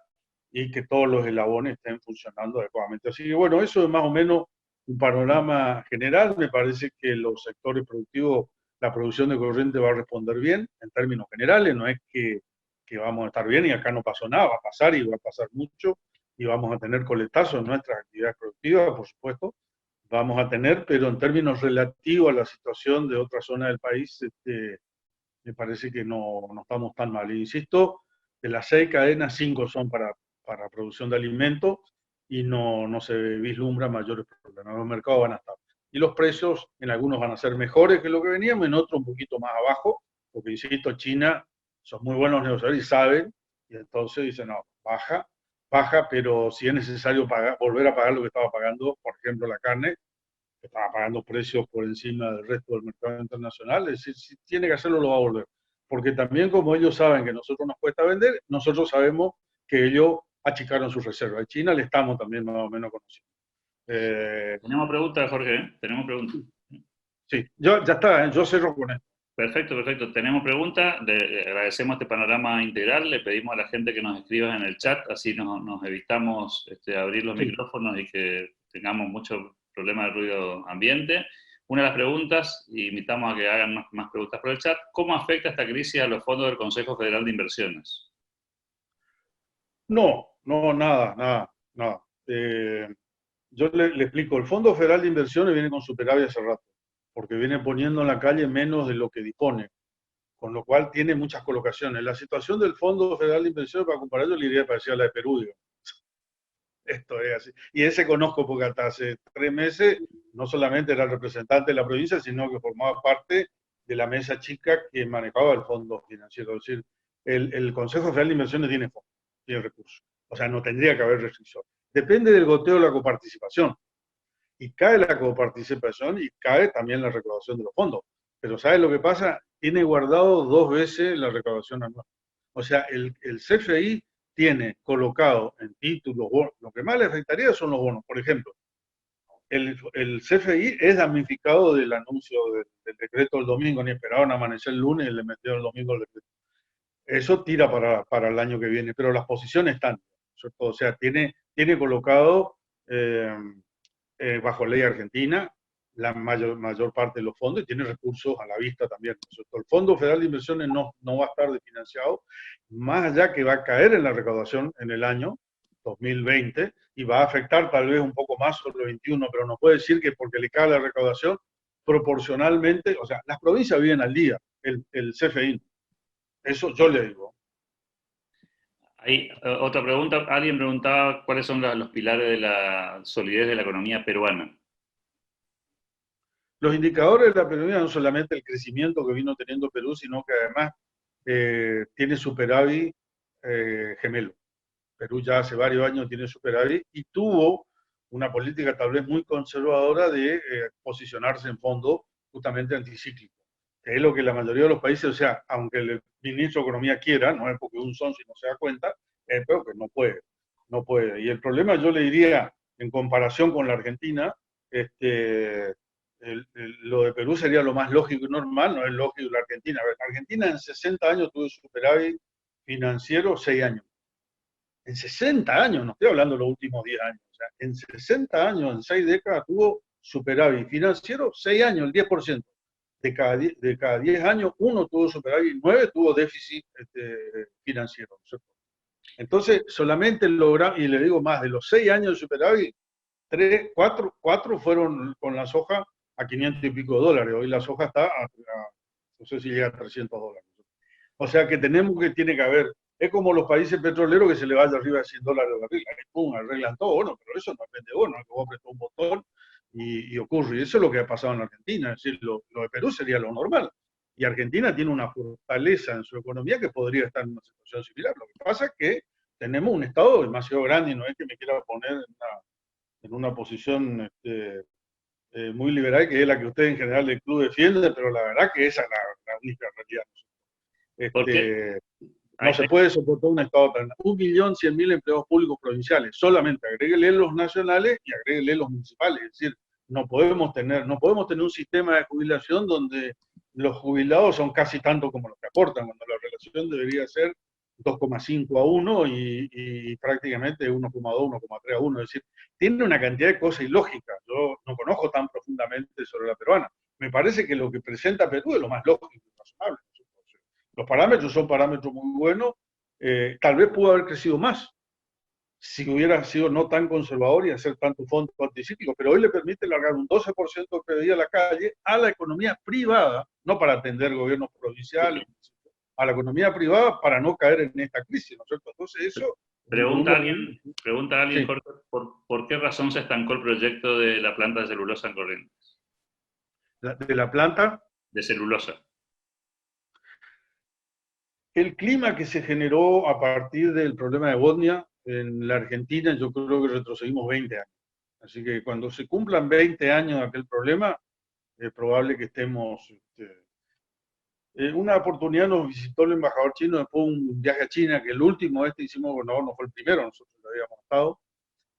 y que todos los eslabones estén funcionando adecuadamente. Así que bueno, eso es más o menos un panorama general. Me parece que los sectores productivos, la producción de corriente va a responder bien en términos generales, no es que vamos a estar bien y acá no pasó nada, va a pasar y va a pasar mucho y vamos a tener coletazos en nuestras actividades productivas, por supuesto, vamos a tener, pero en términos relativos a la situación de otra zona del país, me parece que no estamos tan mal. Insisto, de las 6 cadenas, 5 son para producción de alimentos y no se vislumbra mayores problemas. Los mercados van a estar. Y los precios en algunos van a ser mejores que lo que veníamos, en otros un poquito más abajo, porque insisto, China son muy buenos negociadores y saben, y entonces dicen, no, baja, pero si es necesario volver a pagar lo que estaba pagando, por ejemplo, la carne, que estaba pagando precios por encima del resto del mercado internacional, es decir, si tiene que hacerlo, lo va a volver. Porque también como ellos saben que a nosotros nos cuesta vender, nosotros sabemos que ellos achicaron sus reservas. A China le estamos también más o menos conociendo. Tenemos preguntas, Jorge, ¿eh? Tenemos preguntas. Sí, ya está, yo cerro con esto. Perfecto, perfecto. Tenemos preguntas. Agradecemos este panorama integral. Le pedimos a la gente que nos escriba en el chat, así nos evitamos abrir los Sí. micrófonos y que tengamos mucho problema de ruido ambiente. Una de las preguntas, y invitamos a que hagan más preguntas por el chat, ¿cómo afecta esta crisis a los fondos del Consejo Federal de Inversiones? Nada. Yo le explico, el Fondo Federal de Inversiones viene con superávit hace rato, porque viene poniendo en la calle menos de lo que dispone, con lo cual tiene muchas colocaciones. La situación del Fondo Federal de Inversiones, para compararlo, le iría parecida a la de Perú, digo. Esto es así. Y ese conozco porque hasta hace 3 meses no solamente era el representante de la provincia, sino que formaba parte de la mesa chica que manejaba el fondo financiero. Es decir, el Consejo Federal de Inversiones tiene fondos, tiene recursos. O sea, no tendría que haber restricción. Depende del goteo de la coparticipación. Y cae la coparticipación y cae también la recaudación de los fondos. Pero ¿sabes lo que pasa? Tiene guardado 2 veces la recaudación anual. O sea, el CFI tiene colocado en títulos, lo que más le afectaría son los bonos. Por ejemplo, el CFI es damnificado del anuncio del decreto del domingo, ni esperaron amanecer el lunes y le metieron el domingo el decreto. Eso tira para el año que viene, pero las posiciones están, ¿cierto? O sea, tiene colocado bajo ley argentina la mayor parte de los fondos y tiene recursos a la vista también, ¿cierto? El Fondo Federal de Inversiones no va a estar desfinanciado, más allá que va a caer en la recaudación en el año 2020 y va a afectar tal vez un poco más sobre el 21, pero no puede decir que porque le cae la recaudación proporcionalmente, o sea, las provincias viven al día, el CFI. Eso yo le digo. Hay otra pregunta. Alguien preguntaba cuáles son los pilares de la solidez de la economía peruana. Los indicadores de la economía no solamente el crecimiento que vino teniendo Perú, sino que además tiene superávit gemelo. Perú ya hace varios años tiene superávit y tuvo una política tal vez muy conservadora de posicionarse en fondo justamente anticíclico, que es lo que la mayoría de los países, o sea, aunque el ministro de Economía quiera, no es porque un son si no se da cuenta, pero que no puede, no puede. Y el problema yo le diría, en comparación con la Argentina, lo de Perú sería lo más lógico y normal, no es lógico la Argentina. A ver, Argentina en 60 años tuvo superávit financiero 6 años. En 60 años, no estoy hablando de los últimos 10 años, o sea, en 60 años, en 6 décadas, tuvo superávit financiero 6 años, el 10%. De cada 10 años, uno tuvo superávit, 9 tuvo déficit financiero. ¿Cierto? Entonces, solamente logra, y le digo más, de los 6 años de superávit, 4 fueron con la soja a 500 y pico de dólares. Hoy la soja está no sé si llega a 300 dólares. O sea que tiene que haber, es como los países petroleros que se le vaya arriba de 100 dólares la barril, ahí pum, arreglan todo, bueno, pero eso no depende de vos, no es que vos apretás un botón y ocurre. Y eso es lo que ha pasado en Argentina, es decir, lo de Perú sería lo normal. Y Argentina tiene una fortaleza en su economía que podría estar en una situación similar. Lo que pasa es que tenemos un Estado demasiado grande y no es que me quiera poner en una posición muy liberal, que es la que usted en general del club defiende, pero la verdad que esa es la única realidad. ¿Por qué? No se puede soportar un Estado tan... 1.100.000 empleados públicos provinciales, solamente agréguele los nacionales y agréguele los municipales. Es decir, no podemos tener un sistema de jubilación donde los jubilados son casi tanto como los que aportan, cuando la relación debería ser 2,5 a 1 y prácticamente 1,2, 1,3 a 1. Es decir, tiene una cantidad de cosas ilógicas. Yo no conozco tan profundamente sobre la peruana. Me parece que lo que presenta Perú es lo más lógico y razonable. Los parámetros son parámetros muy buenos. Tal vez pudo haber crecido más si hubiera sido no tan conservador y hacer tanto fondo anticíclico, pero hoy le permite largar un 12% de PDI a la calle, a la economía privada, no para atender gobiernos provinciales, a la economía privada para no caer en esta crisis, ¿no es cierto? Entonces eso... Pregunta a alguien, sí. Jorge, ¿por qué razón se estancó el proyecto de la planta de celulosa en Corrientes? ¿De la planta? De celulosa. El clima que se generó a partir del problema de Bosnia en la Argentina, yo creo que retrocedimos 20 años. Así que cuando se cumplan 20 años de aquel problema, es probable que estemos... una oportunidad nos visitó el embajador chino después de un viaje a China, que el último hicimos, no fue el primero, nosotros lo habíamos estado.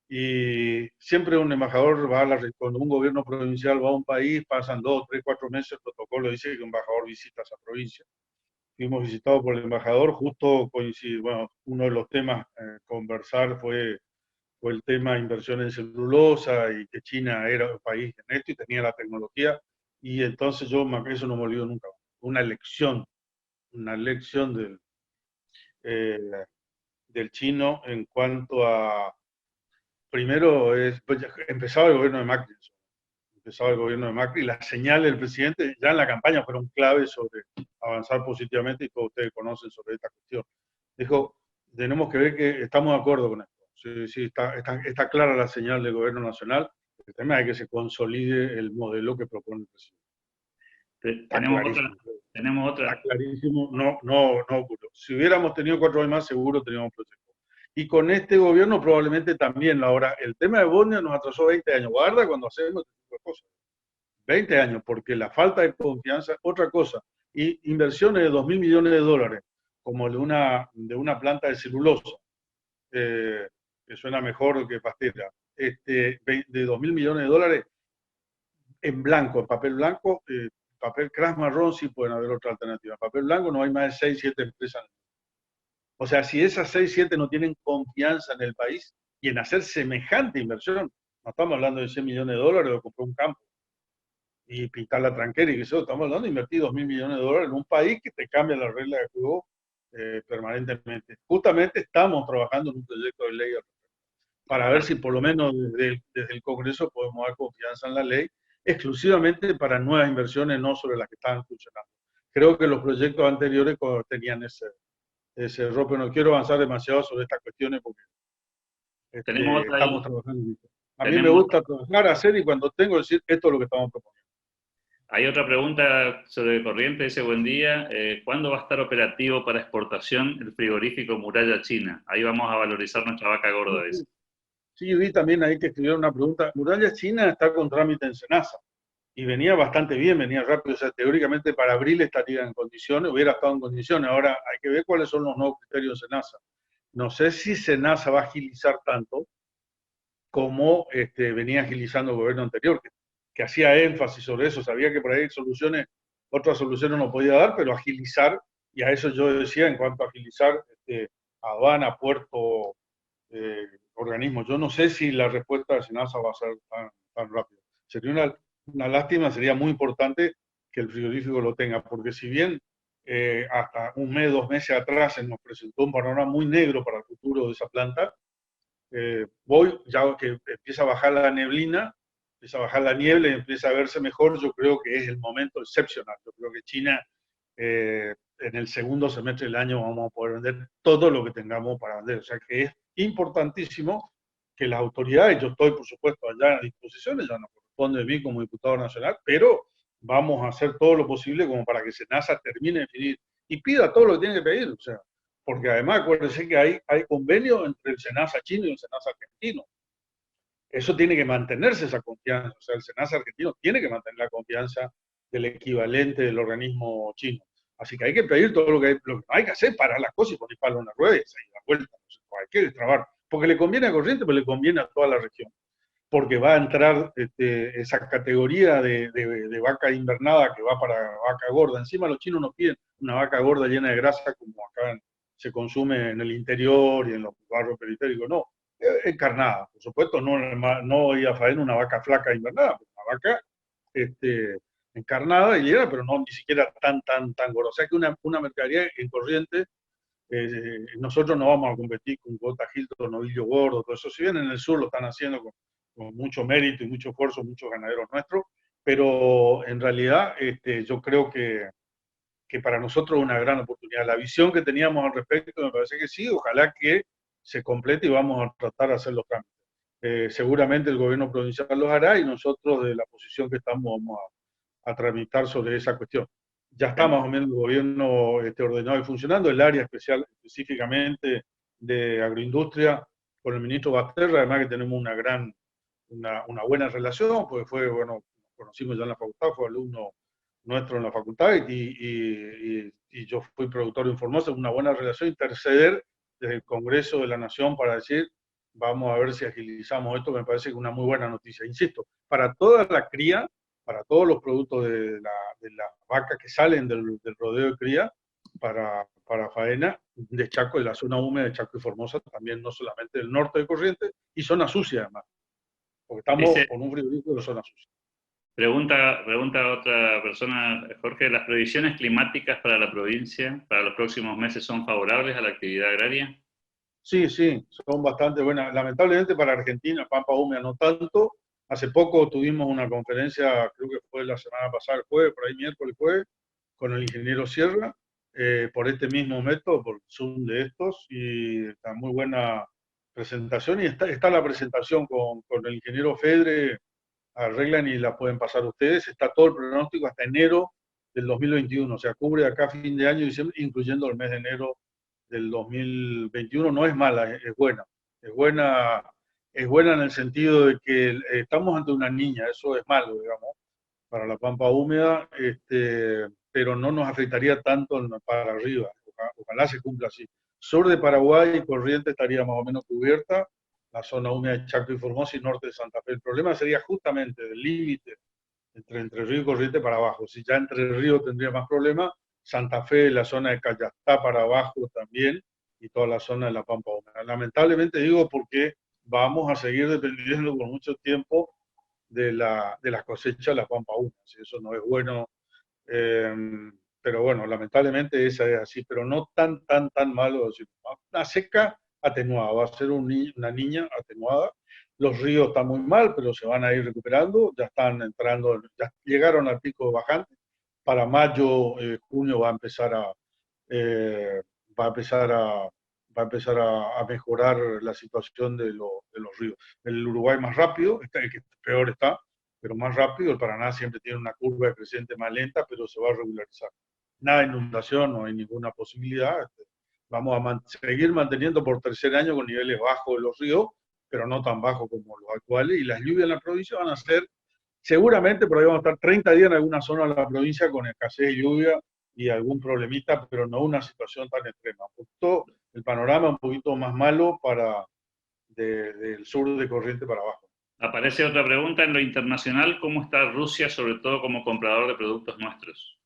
Y siempre un embajador cuando un gobierno provincial va a un país, pasan 2, 3, 4 meses, el protocolo dice que un embajador visita esa provincia. Fuimos visitados por el embajador, justo coincidió, bueno, uno de los temas conversar fue el tema de inversión en celulosa y que China era un país en esto y tenía la tecnología. Y entonces eso no me olvido nunca. Una lección del chino en cuanto a, primero, pues, empezaba el gobierno de Macri. Empezaba el gobierno de Macri, las señales del presidente ya en la campaña fueron claves sobre avanzar positivamente y todos ustedes conocen sobre esta cuestión. Dijo, tenemos que ver que estamos de acuerdo con esto. Sí, está clara la señal del gobierno nacional. El tema es que se consolide el modelo que propone el presidente. Tenemos otra. Está clarísimo, no ocurrió. Si hubiéramos tenido 4 años más, seguro teníamos proyecto. Y con este gobierno probablemente también. Ahora, el tema de Bosnia nos atrasó 20 años. Guarda cuando hacemos este tipo de cosas. 20 años, porque la falta de confianza, otra cosa, y inversiones de 2.000 millones de dólares, como de una planta de celulosa, que suena mejor que pastera, de 2.000 millones de dólares en blanco, en papel blanco, papel crash marrón sí pueden haber otra alternativa. En papel blanco no hay más de 6, 7 empresas. O sea, si esas 6, 7 no tienen confianza en el país y en hacer semejante inversión, no estamos hablando de 100 millones de dólares o comprar un campo y pintar la tranquera y que eso, estamos hablando de invertir 2.000 millones de dólares en un país que te cambia la regla de juego permanentemente. Justamente estamos trabajando en un proyecto de ley para ver si por lo menos desde el Congreso podemos dar confianza en la ley exclusivamente para nuevas inversiones, no sobre las que estaban funcionando. Creo que los proyectos anteriores tenían ese error, pero no quiero avanzar demasiado sobre estas cuestiones porque estamos trabajando en esto. A mí me gusta trabajar, hacer y cuando tengo decir esto es lo que estamos proponiendo. Hay otra pregunta sobre Corrientes, dice, buen día, ¿cuándo va a estar operativo para exportación el frigorífico Muralla China? Ahí vamos a valorizar nuestra vaca gorda, dice. Sí, vi también ahí que escribieron una pregunta. Muralla China está con trámite en SENASA y venía bastante bien, venía rápido, o sea, teóricamente para abril estaría en condiciones, hubiera estado en condiciones. Ahora hay que ver cuáles son los nuevos criterios de SENASA. No sé si SENASA va a agilizar tanto como venía agilizando el gobierno anterior, que hacía énfasis sobre eso, sabía que por ahí soluciones, otras soluciones no podía dar, pero agilizar, y a eso yo decía en cuanto a agilizar aduana, puerto, organismos. Yo no sé si la respuesta de SENASA va a ser tan rápida. Sería una lástima, sería muy importante que el frigorífico lo tenga, porque si bien hasta un mes, 2 meses atrás se nos presentó un panorama muy negro para el futuro de esa planta, voy, ya que empieza a bajar la neblina, empieza a bajar la niebla y empieza a verse mejor, yo creo que es el momento excepcional. Yo creo que China, en el segundo semestre del año, vamos a poder vender todo lo que tengamos para vender. O sea que es importantísimo que las autoridades, yo estoy por supuesto allá a disposición, ya no corresponde a mí como diputado nacional, pero vamos a hacer todo lo posible como para que SENASA termine de definir y pida todo lo que tiene que pedir. O sea, porque además acuérdense que hay convenio entre el SENASA chino y el SENASA argentino. Eso tiene que mantenerse, esa confianza. O sea, el SENASA argentino tiene que mantener la confianza del equivalente del organismo chino. Así que hay que pedir todo lo que hay que hacer, parar las cosas y poner palo en la rueda y seguir la vuelta. Hay que destrabar. Porque le conviene a Corrientes, pero le conviene a toda la región. Porque va a entrar esa categoría de vaca invernada que va para vaca gorda. Encima los chinos nos piden una vaca gorda llena de grasa como acá se consume en el interior y en los barrios periféricos. No, encarnada. Por supuesto, no ir a faena una vaca flaca invernada, una vaca encarnada y llena, pero no ni siquiera tan gorda. O sea que una mercadería en Corrientes, nosotros no vamos a competir con Gota Hilton, Novillo Gordo, todo eso. Si bien en el sur lo están haciendo con mucho mérito y mucho esfuerzo, muchos ganaderos nuestros, pero en realidad yo creo que para nosotros es una gran oportunidad. La visión que teníamos al respecto me parece que sí, ojalá que se complete y vamos a tratar de hacer los cambios. Seguramente el gobierno provincial los hará y nosotros de la posición que estamos vamos a tramitar sobre esa cuestión. Ya está más o menos el gobierno ordenado y funcionando, el área especial específicamente de agroindustria con el ministro Basterra, además que tenemos una buena relación, porque bueno, conocimos ya en la facultad, fue alumno nuestro en la facultad y yo fui productor de Formosa, una buena relación, interceder desde el Congreso de la Nación para decir, vamos a ver si agilizamos esto, me parece que es una muy buena noticia. Insisto, para toda la cría, para todos los productos de la vaca que salen del rodeo de cría, para faena de Chaco, de la zona húmeda de Chaco y Formosa, también no solamente del norte de Corrientes, y zona sucia además, porque estamos Dice, con un frigorífico de zona sucia. pregunta otra persona, Jorge, ¿las previsiones climáticas para la provincia para los próximos meses son favorables a la actividad agraria? Sí, sí, son bastante buenas. Lamentablemente para Argentina, Pampa Húmeda no tanto. Hace poco tuvimos una conferencia, creo que fue la semana pasada, el jueves, por ahí miércoles, jueves, con el ingeniero Sierra, por este mismo método, por Zoom de estos, y está muy buena presentación. Y está la presentación con el ingeniero Fedre, arreglan y la pueden pasar ustedes. Está todo el pronóstico hasta enero del 2021, o sea, cubre acá fin de año, diciembre, incluyendo el mes de enero del 2021. No es mala, es buena. Es buena, es buena en el sentido de que estamos ante una niña, eso es malo, digamos, para la pampa húmeda, pero no nos afectaría tanto para arriba. Ojalá se cumpla así. Sur de Paraguay y Corrientes estaría más o menos cubierta, la zona húmeda de Chaco y Formosa y norte de Santa Fe. El problema sería justamente del límite entre Río y Corrientes para abajo. Si ya Entre Ríos tendría más problemas, Santa Fe, la zona de Cayastá para abajo también, y toda la zona de la Pampa Húmeda. Lamentablemente digo porque vamos a seguir dependiendo por mucho tiempo de las cosechas de la Pampa Húmeda. Si eso no es bueno, eh, pero bueno, lamentablemente esa es así, pero no tan malo. Una seca atenuada, va a ser una niña atenuada. Los ríos están muy mal, pero se van a ir recuperando, ya están entrando, ya llegaron al pico bajante. Para mayo, junio eh, va a empezar a, va a empezar a mejorar la situación de los ríos. El Uruguay más rápido, el que peor está, pero más rápido. El Paraná siempre tiene una curva de creciente más lenta, pero se va a regularizar. Nada de inundación, no hay ninguna posibilidad. Vamos a seguir manteniendo por tercer año con niveles bajos de los ríos, pero no tan bajos como los actuales, y las lluvias en la provincia van a ser, seguramente por ahí vamos a estar 30 días en alguna zona de la provincia con escasez de lluvia y algún problemita, pero no una situación tan extrema. Un poquito, el panorama un poquito más malo del sur de Corrientes para abajo. Aparece otra pregunta en lo internacional, ¿cómo está Rusia, sobre todo como comprador de productos nuestros?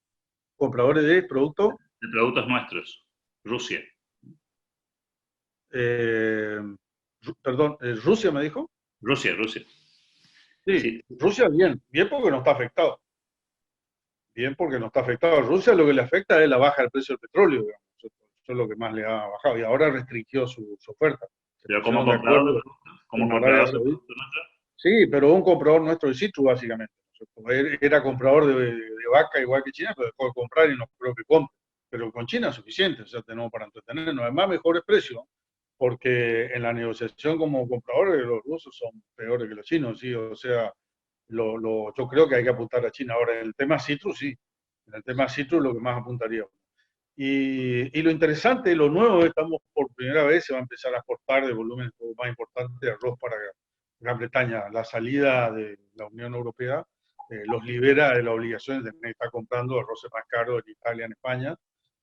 ¿Compradores de productos? De productos nuestros, Rusia. Eh, Perdón, ¿Rusia me dijo? Rusia, Rusia. Sí, Sí. Rusia bien, bien porque no está afectado. Bien porque no está afectado. A Rusia lo que le afecta es la baja del precio del petróleo, digamos. Eso es lo que más le ha bajado. Y ahora restringió su oferta. Se Pero como pusieron de comprador de acuerdo productos, como con Arabia comprador de Saudita. productos nuestros. Sí, pero un comprador nuestro de citrus, básicamente. Era comprador de vaca igual que China, pero dejó de comprar y no creo que compre. Pero con China es suficiente, o sea, tenemos para entretenernos. Además, mejores precios, porque en la negociación como compradores los rusos son peores que los chinos, ¿sí? O sea, yo creo que hay que apuntar a China. Ahora, en el tema citrus, sí. En el tema citrus lo que más apuntaría. Y lo interesante, lo nuevo, estamos por primera vez, se va a empezar a exportar de volumen más importante de arroz para Gran Bretaña. La salida de la Unión Europea los libera de la obligación de tener que estar comprando arroces más caros en Italia, en España,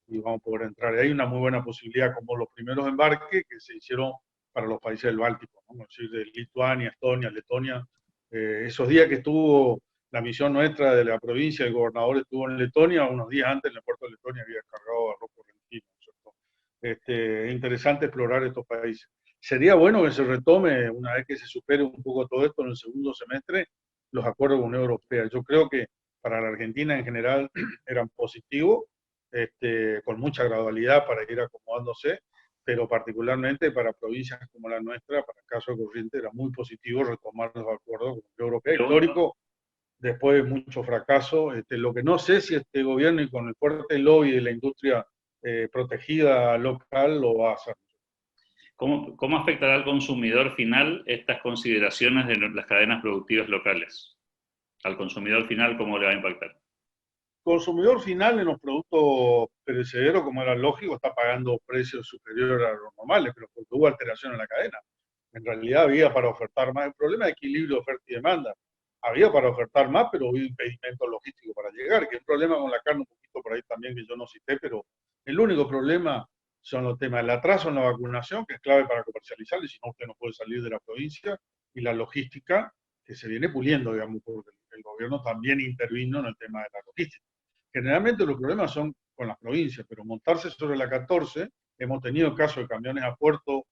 y vamos a poder entrar. Hay una muy buena posibilidad, como los primeros embarques que se hicieron para los países del Báltico, ¿no? Es decir, de Lituania, Estonia, Letonia. Esos días que estuvo la misión nuestra de la provincia, el gobernador estuvo en Letonia, unos días antes en el puerto de Letonia había cargado arroz correntino, ¿cierto? Es interesante explorar estos países. Sería bueno que se retome, una vez que se supere un poco todo esto en el segundo semestre, los acuerdos con la Unión Europea. Yo creo que para la Argentina en general eran positivos, con mucha gradualidad para ir acomodándose, pero particularmente para provincias como la nuestra, para el caso de Corrientes, era muy positivo retomar los acuerdos con la Unión Europea. Histórico, después de mucho fracaso. Lo que no sé si este gobierno y con el fuerte lobby de la industria protegida local lo va a hacer. ¿Cómo afectará al consumidor final estas consideraciones de las cadenas productivas locales? Al consumidor final, ¿cómo le va a impactar? Consumidor final en los productos perecederos, como era lógico, está pagando precios superiores a los normales, pero porque hubo alteración en la cadena. En realidad había para ofertar más. El problema de equilibrio de oferta y demanda. Había para ofertar más, pero hubo impedimento logístico para llegar, que es un problema con la carne un poquito por ahí también que yo no cité, pero el único problema son los temas del atraso en la vacunación, que es clave para comercializar, y si no usted no puede salir de la provincia, y la logística, que se viene puliendo, digamos, porque el gobierno también intervino en el tema de la logística. Generalmente los problemas son con las provincias, pero montarse sobre la 14, hemos tenido casos de camiones a puerto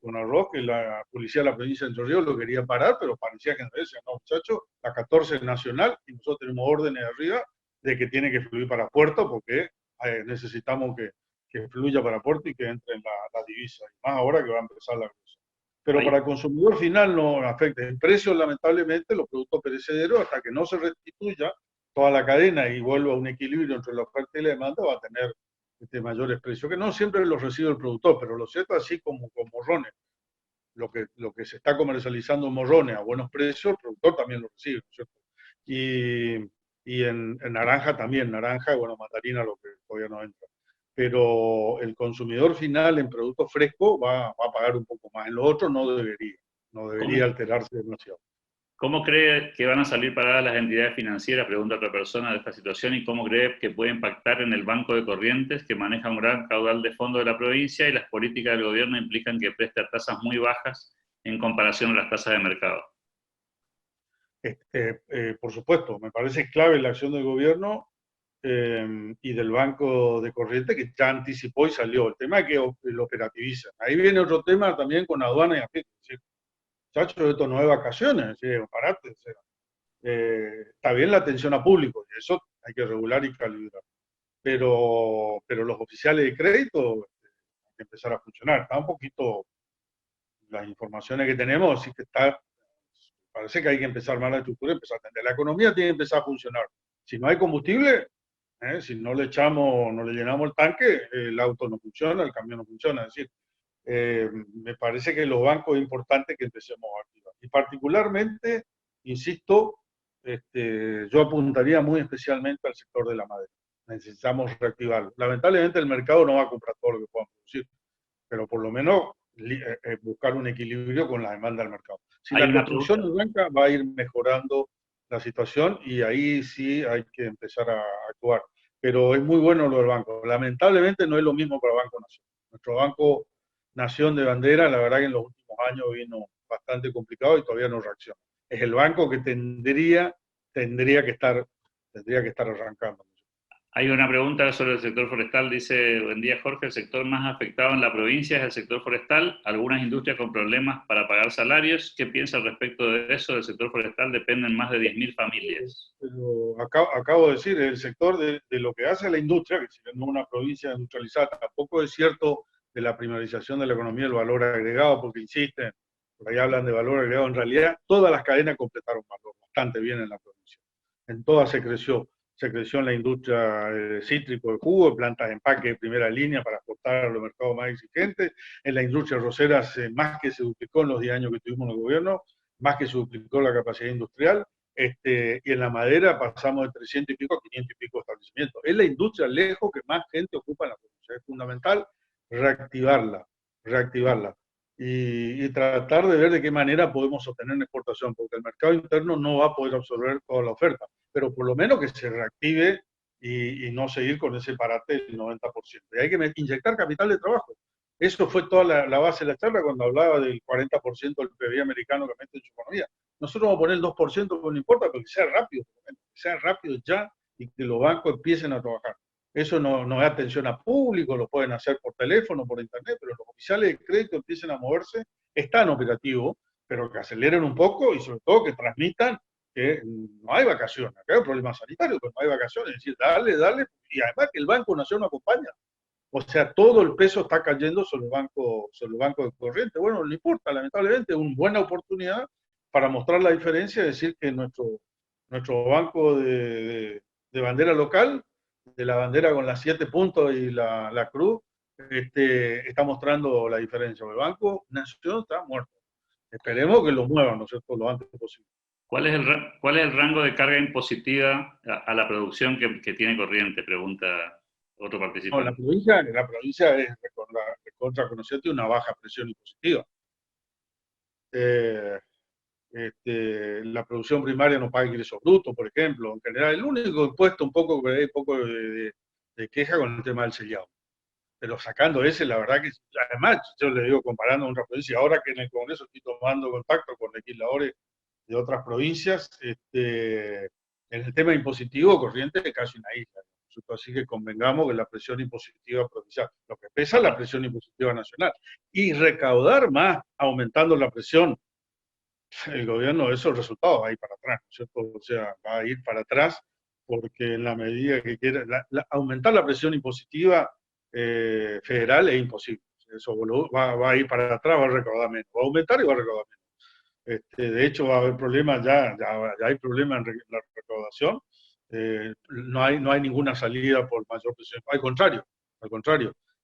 con arroz, que la policía de la provincia de Entre Ríos lo quería parar, pero parecía que no decían, no muchachos, la 14 es nacional y nosotros tenemos órdenes de arriba de que tiene que fluir para puerto porque necesitamos que fluya para puerto y que entre en la divisa, y más ahora que va a empezar la cosa. Pero para el consumidor final no afecta. En precios, lamentablemente, los productos perecederos, hasta que no se restituya toda la cadena y vuelva a un equilibrio entre la oferta y la demanda, va a tener mayores precios, que no siempre los recibe el productor, pero lo cierto, así como con morrones, lo que se está comercializando en morrones a buenos precios, el productor también lo recibe, ¿no es cierto? Y en naranja también, naranja, bueno, mandarina, lo que todavía no entra. Pero el consumidor final en productos frescos va a pagar un poco más. En lo otro no debería alterarse demasiado. ¿Cómo cree que van a salir paradas las entidades financieras, pregunta otra persona, de esta situación, y cómo cree que puede impactar en el Banco de Corrientes, que maneja un gran caudal de fondos de la provincia y las políticas del gobierno implican que preste a tasas muy bajas en comparación a las tasas de mercado? Por supuesto, me parece clave la acción del gobierno y del Banco de Corrientes, que ya anticipó y salió. El tema es que lo operativizan. Ahí viene otro tema también con aduana y AFIP. Chacho, esto no es vacaciones, parate. Está bien la atención a público, y eso hay que regular y calibrar. Pero los oficiales de crédito hay que empezar a funcionar. Está un poquito, las informaciones que tenemos, sí que parece que hay que empezar más la estructura, empezar a atender. La economía tiene que empezar a funcionar. Si no hay combustible, si no le echamos, no le llenamos el tanque, el auto no funciona, el camión no funciona. Es decir, me parece que los bancos es importante que empecemos a activar. Y particularmente, insisto, yo apuntaría muy especialmente al sector de la madera. Necesitamos reactivarlo. Lamentablemente el mercado no va a comprar todo lo que podamos producir, pero por lo menos buscar un equilibrio con la demanda del mercado. Si Hay la una construcción pregunta. orgánica va a ir mejorando la situación y ahí sí hay que empezar a actuar. Pero es muy bueno lo del banco. Lamentablemente no es lo mismo para Banco Nación. Nuestro Banco Nación de bandera, la verdad que en los últimos años vino bastante complicado y todavía no reacciona. Es el banco que tendría que estar arrancando. Hay una pregunta sobre el sector forestal. Dice, buen día Jorge, el sector más afectado en la provincia es el sector forestal. Algunas industrias con problemas para pagar salarios. ¿Qué piensa al respecto de eso? Del sector forestal dependen más de 10.000 familias. Pero acabo de decir, el sector de lo que hace la industria, que si no una provincia industrializada, tampoco es cierto de la primarización de la economía el valor agregado, porque insisten, por ahí hablan de valor agregado. En realidad, todas las cadenas completaron valor bastante bien en la provincia. En todas se creció en la industria de cítrico, de jugo, de plantas de empaque de primera línea para exportar a los mercados más exigentes. En la industria rosera más que se duplicó en los 10 años que tuvimos en el gobierno, más que se duplicó la capacidad industrial. Y en la madera pasamos de 300 y pico a 500 y pico establecimientos. Es la industria lejos que más gente ocupa en la provincia. Es fundamental reactivarla. Y tratar de ver de qué manera podemos obtener una exportación, porque el mercado interno no va a poder absorber toda la oferta, pero por lo menos que se reactive y no seguir con ese parate del 90%. Y hay que inyectar capital de trabajo. Eso fue toda la base de la charla cuando hablaba del 40% del PIB americano que mete en su economía. Nosotros vamos a poner el 2%, pero no importa, pero que sea rápido ya y que los bancos empiecen a trabajar. Eso no es atención a público, lo pueden hacer por teléfono, por internet, pero los oficiales de crédito empiecen a moverse, están operativos, pero que aceleren un poco y sobre todo que transmitan que no hay vacaciones. Acá hay un problema sanitario, pero no hay vacaciones. Es decir, dale, y además que el Banco Nación acompaña. O sea, todo el peso está cayendo sobre el banco de corriente. Bueno, no importa, lamentablemente, es una buena oportunidad para mostrar la diferencia, es decir, que nuestro banco de bandera local, de la bandera con las 7 puntos y la cruz, está mostrando la diferencia. El Banco Nación está muerto. Esperemos que lo muevan, ¿no es cierto?, lo antes posible. ¿Cuál es el rango de carga impositiva a la producción que tiene corriente? Pregunta otro No, participante. la provincia es recontra conocida, tiene una baja presión impositiva. La producción primaria no paga ingresos brutos, por ejemplo. En general, el único impuesto un poco que hay poco de queja con el tema del sellado. Pero sacando ese, la verdad que, además, yo le digo, comparando con otras provincias, ahora que en el Congreso estoy tomando contacto con legisladores de otras provincias, en el tema impositivo, Corrientes es casi una isla. Así que convengamos que la presión impositiva provincial, lo que pesa es la presión impositiva nacional. Y recaudar más, aumentando la presión, el gobierno, esos resultados va a ir para atrás, ¿no es cierto? O sea, va a ir para atrás porque en la medida que quiera, aumentar la presión impositiva federal es imposible. Eso va a ir para atrás, va a recaudar menos, va a aumentar y va a recaudar menos. De hecho, va a haber problemas, ya hay problemas en la recaudación. No hay ninguna salida por mayor presión. Al contrario.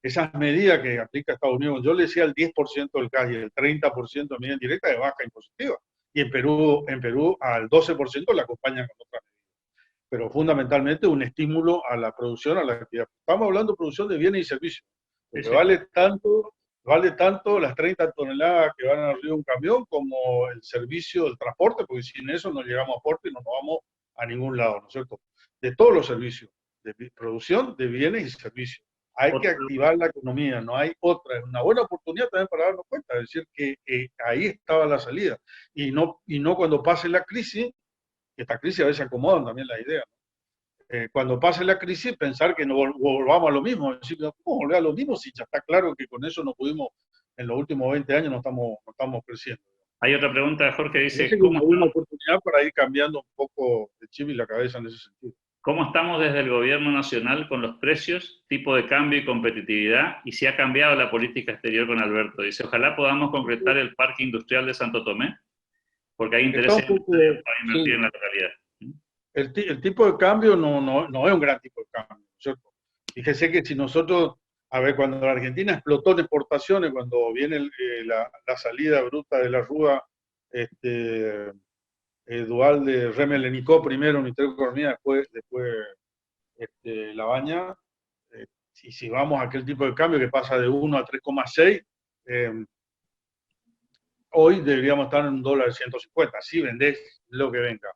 Esas medidas que aplica Estados Unidos, yo le decía el 10% del gas y el 30% de medida indirecta de baja impositiva. Y en Perú al 12% la acompañan con otras medidas. Pero fundamentalmente un estímulo a la producción, a la actividad. Estamos hablando de producción de bienes y servicios. Porque Sí. vale tanto las 30 toneladas que van arriba de un camión como el servicio del transporte, porque sin eso no llegamos a puerto y no nos vamos a ningún lado, ¿no es cierto? De todos los servicios, de producción de bienes y servicios. Hay que activar la economía, no hay otra. Es una buena oportunidad también para darnos cuenta, es decir, que ahí estaba la salida. Y no cuando pase la crisis, que esta crisis a veces acomodan también la idea, ¿no? Cuando pase la crisis, pensar que no volvamos a lo mismo. Es decir, no podemos volver a lo mismo si ya está claro que con eso no pudimos, en los últimos 20 años no estamos creciendo. Hay otra pregunta, Jorge, dice, Parece que es una buena oportunidad para ir cambiando un poco el chip y la cabeza en ese sentido. ¿cómo estamos desde el gobierno nacional con los precios, tipo de cambio y competitividad? Y si ha cambiado la política exterior con Alberto. Dice, ojalá podamos concretar el parque industrial de Santo Tomé, porque hay interés para invertir en la localidad. El tipo de cambio no es un gran tipo de cambio, ¿cierto? Fíjese que si nosotros, a ver, cuando la Argentina explotó en exportaciones, cuando viene la salida bruta de la Rúa dual de Remel-Lenicó primero, Ministerio de Economía, después Labaña. Y si vamos a aquel tipo de cambio que pasa de 1 a 3,6, hoy deberíamos estar en $1.150. Si vendés lo que venga.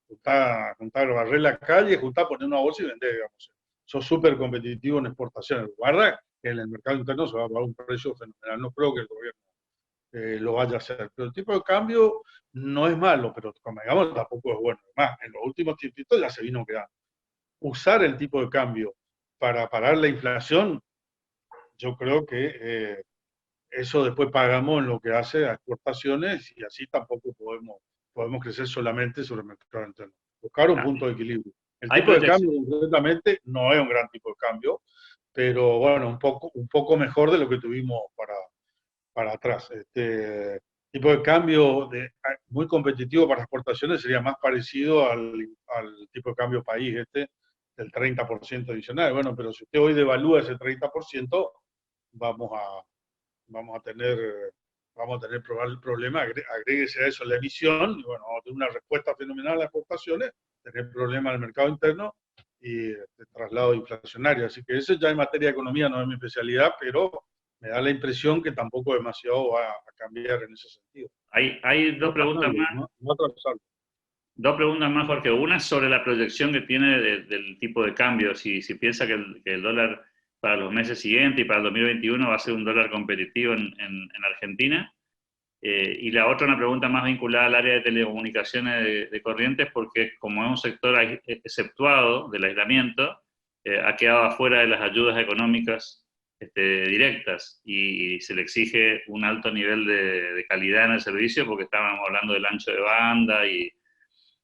Juntar, barrer la calle, poner una bolsa y vender, digamos. Sos súper competitivo en exportaciones. Guarda que en el mercado interno se va a pagar un precio fenomenal. No creo que el gobierno lo vaya a hacer. Pero el tipo de cambio no es malo, pero como digamos, tampoco es bueno. Además, en los últimos tiempitos ya se vino quedando. Usar el tipo de cambio para parar la inflación, yo creo que eso después pagamos en lo que hace a exportaciones y así tampoco podemos crecer solamente sobre el mercado interno. Buscar un punto de equilibrio. El Hay tipo de protección. cambio, concretamente, no es un gran tipo de cambio, pero bueno, un poco mejor de lo que tuvimos para atrás. Tipo de cambio muy competitivo para exportaciones sería más parecido al tipo de cambio país, del 30% adicional. Bueno, pero si usted hoy devalúa ese 30%, vamos a, vamos a tener, vamos a tener problemas. Agréguese a eso la emisión, y bueno, vamos a tener una respuesta fenomenal a las exportaciones, tener problemas en el mercado interno y traslado inflacionario. Así que eso ya en materia de economía no es mi especialidad, pero me da la impresión que tampoco demasiado va a cambiar en ese sentido. Hay dos preguntas más. Dos preguntas más, Jorge. Una sobre la proyección que tiene del tipo de cambio. Si piensa que el dólar para los meses siguientes y para el 2021 va a ser un dólar competitivo en Argentina. Y la otra, una pregunta más vinculada al área de telecomunicaciones de Corrientes, porque como es un sector exceptuado del aislamiento, ha quedado afuera de las ayudas económicas directas y se le exige un alto nivel de calidad en el servicio porque estábamos hablando del ancho de banda y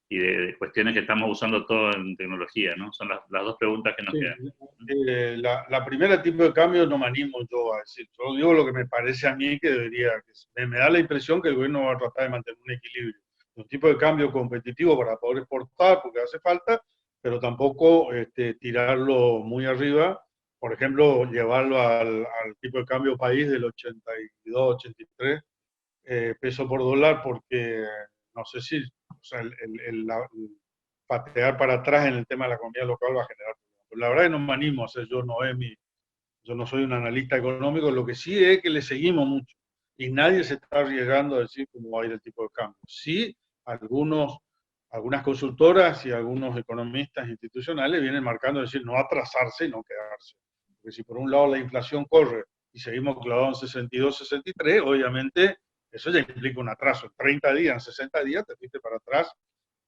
de cuestiones que estamos usando todo en tecnología, ¿no? Son las dos preguntas que nos quedan. La primera tipo de cambio no me animo yo a decir. Yo digo lo que me parece a mí que debería. Me da la impresión que el gobierno va a tratar de mantener un equilibrio. Un tipo de cambio competitivo para poder exportar, porque hace falta, pero tampoco tirarlo muy arriba. Por ejemplo, llevarlo al tipo de cambio país del 82, 83 pesos por dólar, porque no sé si o sea, patear para atrás en el tema de la economía local va a generar problemas. Pero la verdad es que no me animo, o sea, yo no soy un analista económico, lo que sí es que le seguimos mucho y nadie se está arriesgando a decir cómo va a ir el tipo de cambio. Sí, algunas consultoras y algunos economistas institucionales vienen marcando decir no atrasarse y no quedarse. Porque si por un lado la inflación corre y seguimos clavados en 62, 63, obviamente eso ya implica un atraso. En 30 días, en 60 días te fuiste para atrás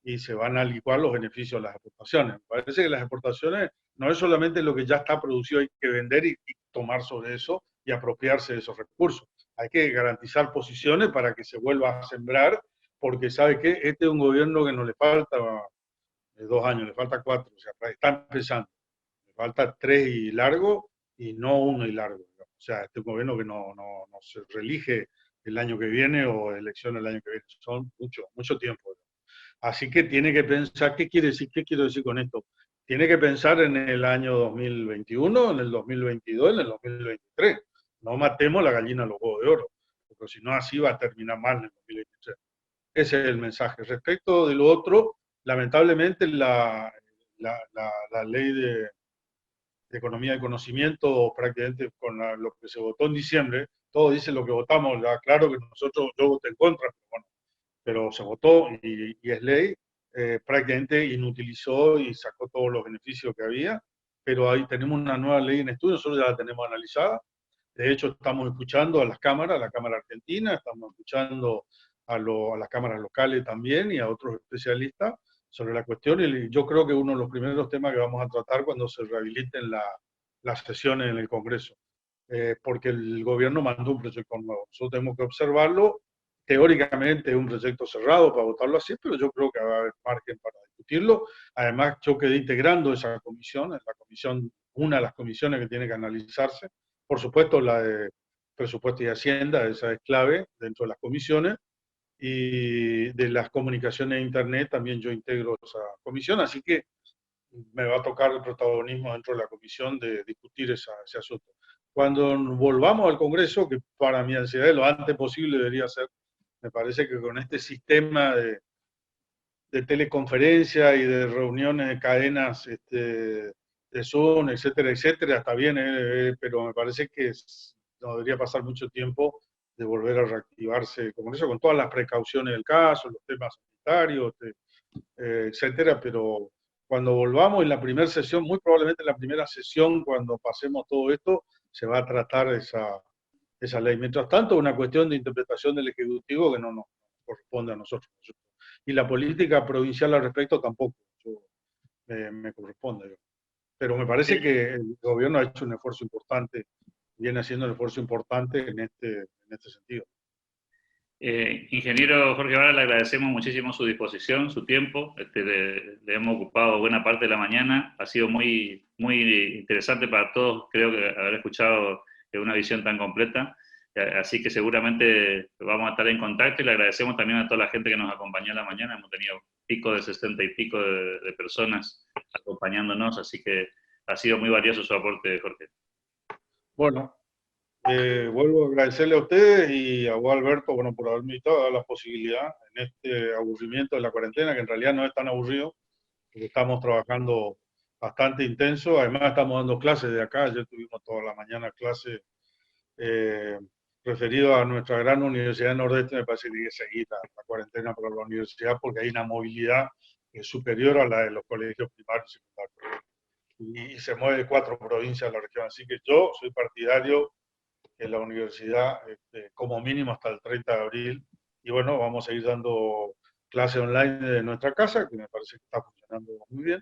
y se van a licuar los beneficios de las exportaciones. Me parece que las exportaciones no es solamente lo que ya está producido, hay que vender y tomar sobre eso y apropiarse de esos recursos. Hay que garantizar posiciones para que se vuelva a sembrar, porque sabe que este es un gobierno que no le falta 2 años, le falta 4, o sea, está empezando. Le falta 3 y largo y no 1 y largo. O sea, este es un gobierno que no se reelige el año que viene o elecciones el año que viene. Son mucho tiempo. Así que tiene que pensar, ¿qué quiere decir? ¿Qué quiero decir con esto? Tiene que pensar en el año 2021, en el 2022, en el 2023. No matemos la gallina a los huevos de oro, porque si no así va a terminar mal en el 2023. Ese es el mensaje. Respecto de lo otro, lamentablemente la ley de economía de conocimiento, prácticamente con lo que se votó en diciembre, todos dicen lo que votamos, claro que yo voté en contra, pero se votó y es ley, prácticamente inutilizó y sacó todos los beneficios que había, pero ahí tenemos una nueva ley en estudio, nosotros ya la tenemos analizada, de hecho estamos escuchando a las cámaras, a la Cámara Argentina, estamos escuchando a las cámaras locales también y a otros especialistas sobre la cuestión, y yo creo que uno de los primeros temas que vamos a tratar cuando se rehabiliten las sesiones en el Congreso, porque el gobierno mandó un proyecto nuevo, nosotros tenemos que observarlo. Teóricamente es un proyecto cerrado para votarlo así, pero yo creo que va a haber margen para discutirlo. Además, yo quedé integrando esa comisión, es la comisión, una de las comisiones que tiene que analizarse. Por supuesto, la de presupuesto y hacienda, esa es clave dentro de las comisiones. Y de las comunicaciones de Internet también yo integro esa comisión, así que me va a tocar el protagonismo dentro de la comisión de discutir ese asunto. Cuando volvamos al Congreso, que para mi ansiedad lo antes posible debería ser, me parece que con este sistema de teleconferencia y de reuniones de cadenas de Zoom, etcétera, etcétera, está bien, pero me parece que no debería pasar mucho tiempo de volver a reactivarse como eso, con todas las precauciones del caso, los temas sanitarios, etcétera, pero cuando volvamos en la primera sesión, muy probablemente en la primera sesión, cuando pasemos todo esto, se va a tratar esa ley. Mientras tanto, una cuestión de interpretación del Ejecutivo que no nos corresponde a nosotros. Y la política provincial al respecto tampoco me corresponde. Pero me parece que el gobierno ha hecho un esfuerzo importante, viene haciendo un esfuerzo importante en este sentido. Ingeniero Jorge Vara, le agradecemos muchísimo su disposición, su tiempo. Le hemos ocupado buena parte de la mañana. Ha sido muy, muy interesante para todos, creo que haber escuchado una visión tan completa. Así que seguramente vamos a estar en contacto y le agradecemos también a toda la gente que nos acompañó en la mañana. Hemos tenido pico de 60 y pico de personas acompañándonos, así que ha sido muy valioso su aporte, Jorge. Bueno, vuelvo a agradecerle a ustedes y a vos, Alberto, bueno, por haberme invitado, a dar la posibilidad en este aburrimiento de la cuarentena, que en realidad no es tan aburrido, porque estamos trabajando bastante intenso. Además, estamos dando clases de acá. Ayer tuvimos toda la mañana clases referido a nuestra gran Universidad Nordeste. Me parece que tiene que seguir la cuarentena para la universidad, porque hay una movilidad superior a la de los colegios primarios y secundarios. Y se mueve 4 provincias de la región. Así que yo soy partidario en la universidad como mínimo hasta el 30 de abril. Y bueno, vamos a ir dando clase online de nuestra casa, que me parece que está funcionando muy bien.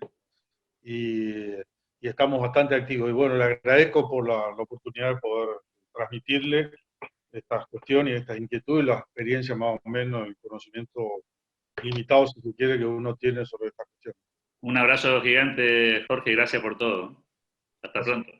Y estamos bastante activos. Y bueno, le agradezco por la oportunidad de poder transmitirle estas cuestiones, estas inquietudes, la experiencia más o menos, el conocimiento limitado, si se quiere, que uno tiene sobre estas cuestiones. Un abrazo gigante, Jorge, y gracias por todo. Hasta pronto.